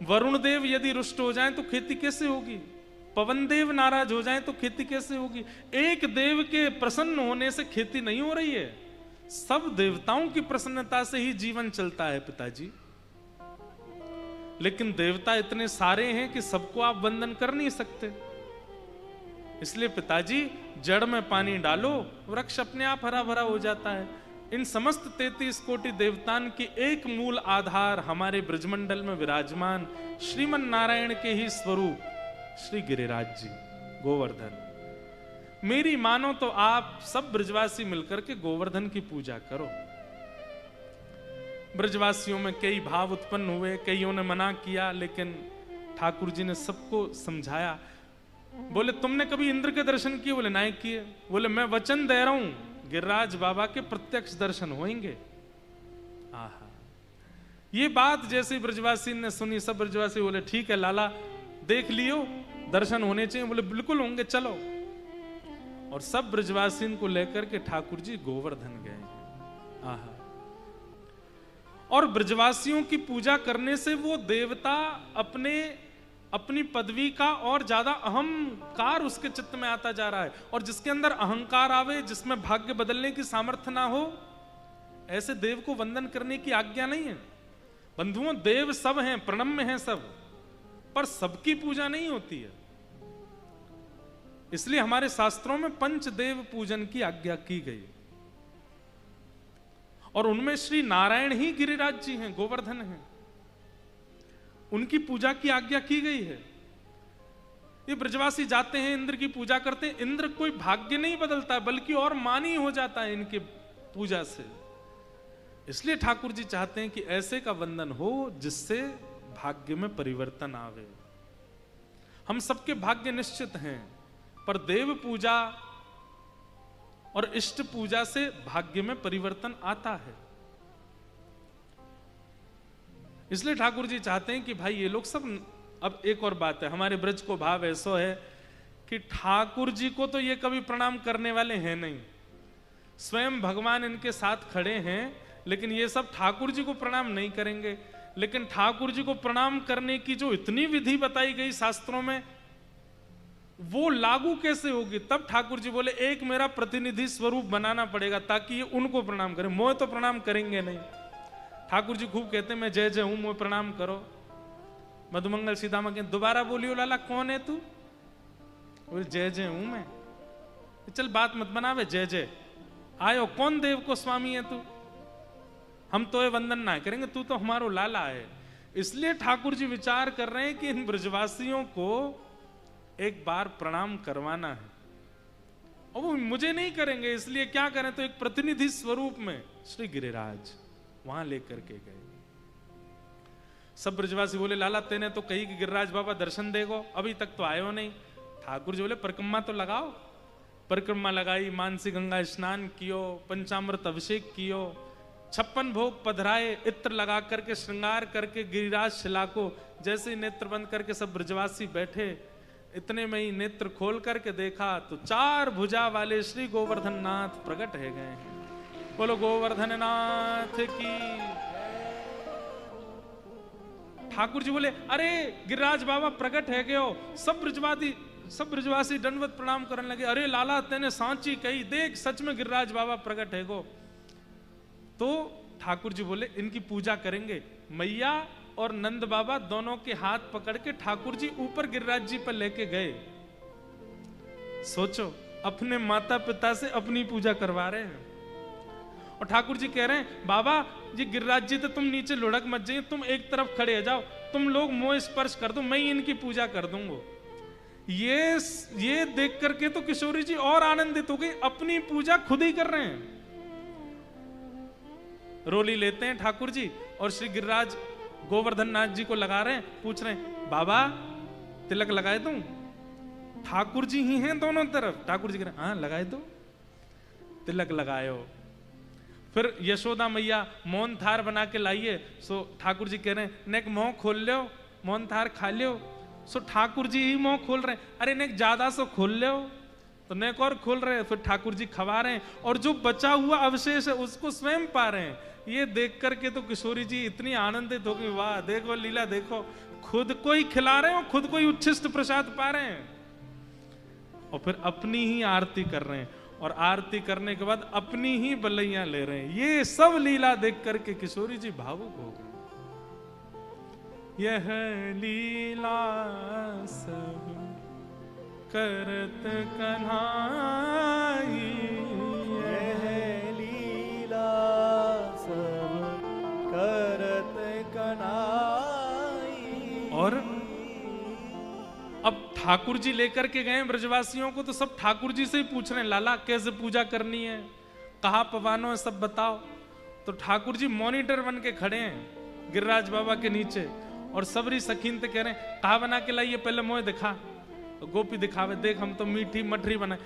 वरुण देव यदि रुष्ट हो जाएं तो खेती कैसे होगी? पवन देव नाराज हो जाएं तो खेती कैसे होगी? एक देव के प्रसन्न होने से खेती नहीं हो रही है, सब देवताओं की प्रसन्नता से ही जीवन चलता है पिताजी। लेकिन देवता इतने सारे हैं कि सबको आप वंदन कर नहीं सकते, इसलिए पिताजी जड़ में पानी डालो, वृक्ष अपने आप हरा भरा हो जाता है। इन समस्त 33 कोटि देवतान की एक मूल आधार हमारे ब्रजमंडल में विराजमान श्रीमन नारायण के ही स्वरूप श्री गिरिराज जी गोवर्धन। मेरी मानो तो आप सब ब्रजवासी मिलकर के गोवर्धन की पूजा करो। ब्रजवासियों में कई भाव उत्पन्न हुए, कईयों ने मना किया, लेकिन ठाकुर जी ने सबको समझाया। बोले तुमने कभी इंद्र के दर्शन किए? बोले नहीं किए। बोले मैं वचन दे रहा हूं गिरिराज बाबा के प्रत्यक्ष दर्शन होंगे। आहा, ये बात जैसे ब्रजवासी ने सुनी, सब ब्रजवासी बोले ठीक है लाला देख लियो, दर्शन होने चाहिए। बोले बिल्कुल होंगे, चलो। और सब ब्रजवासी को लेकर के ठाकुर जी गोवर्धन गए। आहा, और ब्रजवासियों की पूजा करने से वो देवता अपनी पदवी का और ज्यादा अहंकार उसके चित्त में आता जा रहा है। और जिसके अंदर अहंकार आवे, जिसमें भाग्य बदलने की सामर्थ्य ना हो, ऐसे देव को वंदन करने की आज्ञा नहीं है। बंधुओं, देव सब हैं, प्रणम्य हैं सब, पर सबकी पूजा नहीं होती है। इसलिए हमारे शास्त्रों में पंचदेव पूजन की आज्ञा की गई, और उनमें श्री नारायण ही गिरिराज जी हैं, गोवर्धन हैं, उनकी पूजा की आज्ञा की गई है। ये ब्रजवासी जाते हैं इंद्र की पूजा करते हैं, इंद्र कोई भाग्य नहीं बदलता बल्कि और मानी हो जाता है इनके पूजा से। इसलिए ठाकुर जी चाहते हैं कि ऐसे का वंदन हो जिससे भाग्य में परिवर्तन आवे। हम सबके भाग्य निश्चित हैं, पर देव पूजा और इष्ट पूजा से भाग्य में परिवर्तन आता है। इसलिए ठाकुर जी चाहते हैं कि भाई ये लोग सब। अब एक और बात है, हमारे ब्रज को भाव ऐसा है कि ठाकुर जी को तो ये कभी प्रणाम करने वाले हैं नहीं, स्वयं भगवान इनके साथ खड़े हैं, लेकिन ये सब ठाकुर जी को प्रणाम नहीं करेंगे। लेकिन ठाकुर जी को प्रणाम करने की जो इतनी विधि बताई गई शास्त्रों में, वो लागू कैसे होगी? तब ठाकुर जी बोले एक मेरा प्रतिनिधि स्वरूप बनाना पड़ेगा ताकि ये उनको प्रणाम करें, मोह तो प्रणाम करेंगे नहीं। ठाकुर जी खूब कहते हैं मैं जय जय हूं, मोह प्रणाम करो। मधुमंगल सीतामा के दोबारा बोलियो लाला कौन है तू? बोले जय जय हूं मैं। चल बात मत बनावे, जय जय आयो, कौन देव को स्वामी है तू? हम तो ये वंदन ना करेंगे, तू तो हमारो लाला है। इसलिए ठाकुर जी विचार कर रहे हैं कि इन ब्रजवासियों को एक बार प्रणाम करवाना है, और वो मुझे नहीं करेंगे, इसलिए क्या करें? तो एक प्रतिनिधि स्वरूप में श्री गिरिराज वहां लेकर के गए। सब ब्रजवासी बोले लाला तेने तो कही कि गिरिराज बाबा दर्शन देगो, अभी तक तो आयो नहीं। ठाकुर जी बोले परिक्रमा तो लगाओ। परिक्रमा लगाई, मानसी गंगा स्नान कियो, पंचामृत अभिषेक कियो, 56 भोग पधराए, इत्र लगा करके श्रृंगार करके गिरिराज शिला को जैसे ही नेत्र बंद करके सब ब्रजवासी बैठे, इतने में ही नेत्र खोल करके देखा तो 4 भुजा वाले श्री गोवर्धन नाथ प्रकट है गए हैं। बोलो गोवर्धन नाथ की। ठाकुर जी बोले, अरे गिरिराज बाबा प्रकट है गए हो। सब ब्रजवासी दंडवत प्रणाम करने लगे। अरे लाला तेने सांची कही, देख सच में गिरिराज बाबा प्रकट है गो। तो ठाकुर जी बोले, इनकी पूजा करेंगे। मैया और नंद बाबा दोनों के हाथ पकड़ के ठाकुर जी ऊपर गिरिराज जी पर लेके गए। सोचो, अपने माता पिता से अपनी पूजा करवा रहे हैं। और ठाकुर जी कह रहे हैं, बाबा जी गिरिराज जी तो तुम नीचे लुढ़क मत जाइए, तुम एक तरफ खड़े हो जाओ, तुम लोग मोह स्पर्श कर दो, मैं ही इनकी पूजा कर दूंगा। ये देख करके तो किशोरी जी और आनंदित हो गई, अपनी पूजा खुद ही कर रहे हैं। रोली लेते हैं ठाकुर जी और श्री गिरिराज गोवर्धन नाथ जी को लगा रहे हैं। पूछ रहे हैं, बाबा तिलक लगाए दूं? ठाकुर जी ही हैं दोनों तरफ। ठाकुर जी कह रहे हैं, हाँ लगाए दो। तिलक लगायो। फिर यशोदा मैया मौन थार बना के लाइए। सो ठाकुर जी कह रहे हैं, नेक मुंह खोल लो, मौन थार खा लो। सो ठाकुर जी ही मुंह खोल रहे हैं। अरे नेक ज्यादा सो खोल लो, तो नेक और खोल रहे हैं। फिर ठाकुर जी खवा रहे हैं और जो बचा हुआ अवशेष है उसको स्वयं पा रहे हैं। ये देख करके तो किशोरी जी इतनी आनंदित हो गई, वाह देखो लीला देखो, खुद को ही खिला रहे हैं और खुद को ही उच्छिष्ट प्रसाद पा रहे हैं। और फिर अपनी ही आरती कर रहे हैं और आरती करने के बाद अपनी ही बलैया ले रहे हैं। ये सब लीला देख करके किशोरी जी भावुक हो गई। यह लीला सब करत कन्हाई, यह लीला सब करत कन्हाई। और अब ठाकुर जी लेकर के गए ब्रजवासियों को, तो सब ठाकुर जी से ही पूछ रहे हैं, लाला कैसे पूजा करनी है, कहाँ पवानो है, सब बताओ। तो ठाकुर जी मॉनिटर बन के खड़े हैं गिरिराज बाबा के नीचे और सबरी सखीन ते कह रहे हैं, कहाँ बना के लाइए, पहले मोह दिखा। तो गोपी दिखावे, देख हम तो मीठी मठरी बनाए,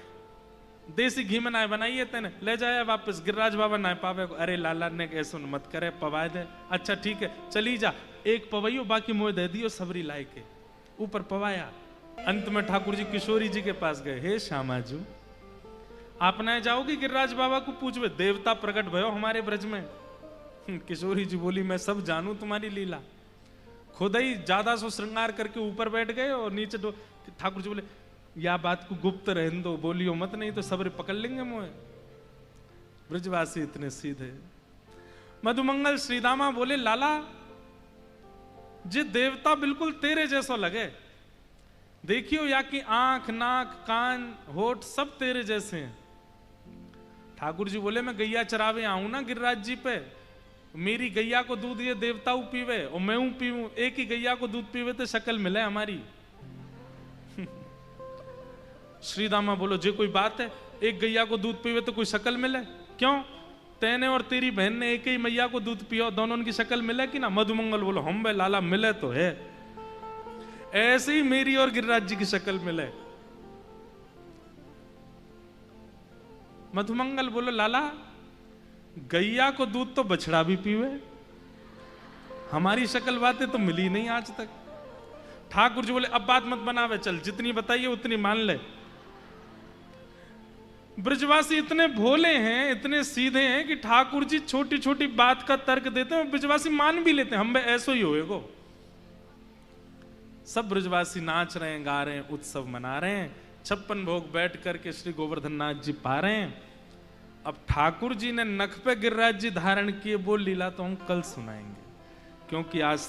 देसी घी में नाय बनाइए तेने, ले जाए वापस। गिरिराज बाबा नाय पावे। अरे लाला ने ऐसा मत करे, पवाए दे। अच्छा ठीक है चली जा, एक पवैयो बाकी मोह दे दियो सबरी लाए के। ऊपर पवाया। अंत में ठाकुर जी किशोरी जी के पास गए, हे श्यामाजू आप ना जाओगी गिरिराज बाबा को पूछवे, देवता प्रकट भयो हमारे ब्रज में। किशोरी जी बोली, मैं सब जानू तुम्हारी लीला। खुद ही ज्यादा सो श्रृंगार करके ऊपर बैठ गए और नीचे ठाकुर जी बोले, या बात को गुप्त रहने दो, बोलियो मत, नहीं तो सबरे पकड़ लेंगे मोए। ब्रजवासी इतने सीधे। मधुमंगल श्रीदामा बोले, लाला जे देवता बिल्कुल तेरे जैसा लगे, देखियो या कि आंख नाक कान होठ सब तेरे जैसे हैं। ठाकुर जी बोले, मैं गैया चरावे आऊं ना गिरिराज जी पे, मेरी गैया को दूध ये देवता पीवे और मैं पीऊं, एक ही गैया को दूध पीवे तो शक्ल मिले हमारी। श्रीदामा बोलो, जे कोई बात है, एक गैया को दूध पीवे तो कोई शक्ल मिले? क्यों, तेने और तेरी बहन ने एक ही मैया को दूध पिया, दोनों की शक्ल मिले कि ना? मधुमंगल बोलो, हम बे लाला मिले तो है, ऐसे ही मेरी और गिरिराज जी की शक्ल मिले। मधुमंगल बोलो, लाला गैया को दूध तो बछड़ा भी पीवे, हमारी शक्ल बातें तो मिली नहीं आज तक। ठाकुर जी बोले, अब बात मत बनावे, चल जितनी बताइए उतनी मान ले। ब्रजवासी इतने भोले हैं, इतने सीधे हैं कि ठाकुर जी छोटी छोटी बात का तर्क देते हैं, ब्रजवासी मान भी लेते हैं, हम ऐसो ही होएगो। सब ब्रजवासी नाच रहे हैं, गा रहे हैं, उत्सव मना रहे हैं, 56 भोग बैठ करके श्री गोवर्धन नाथ जी पा रहे हैं। अब ठाकुर जी ने नख पे गिरिराज जी धारण किए, वो लीला तो हम कल सुनाएंगे, क्योंकि आज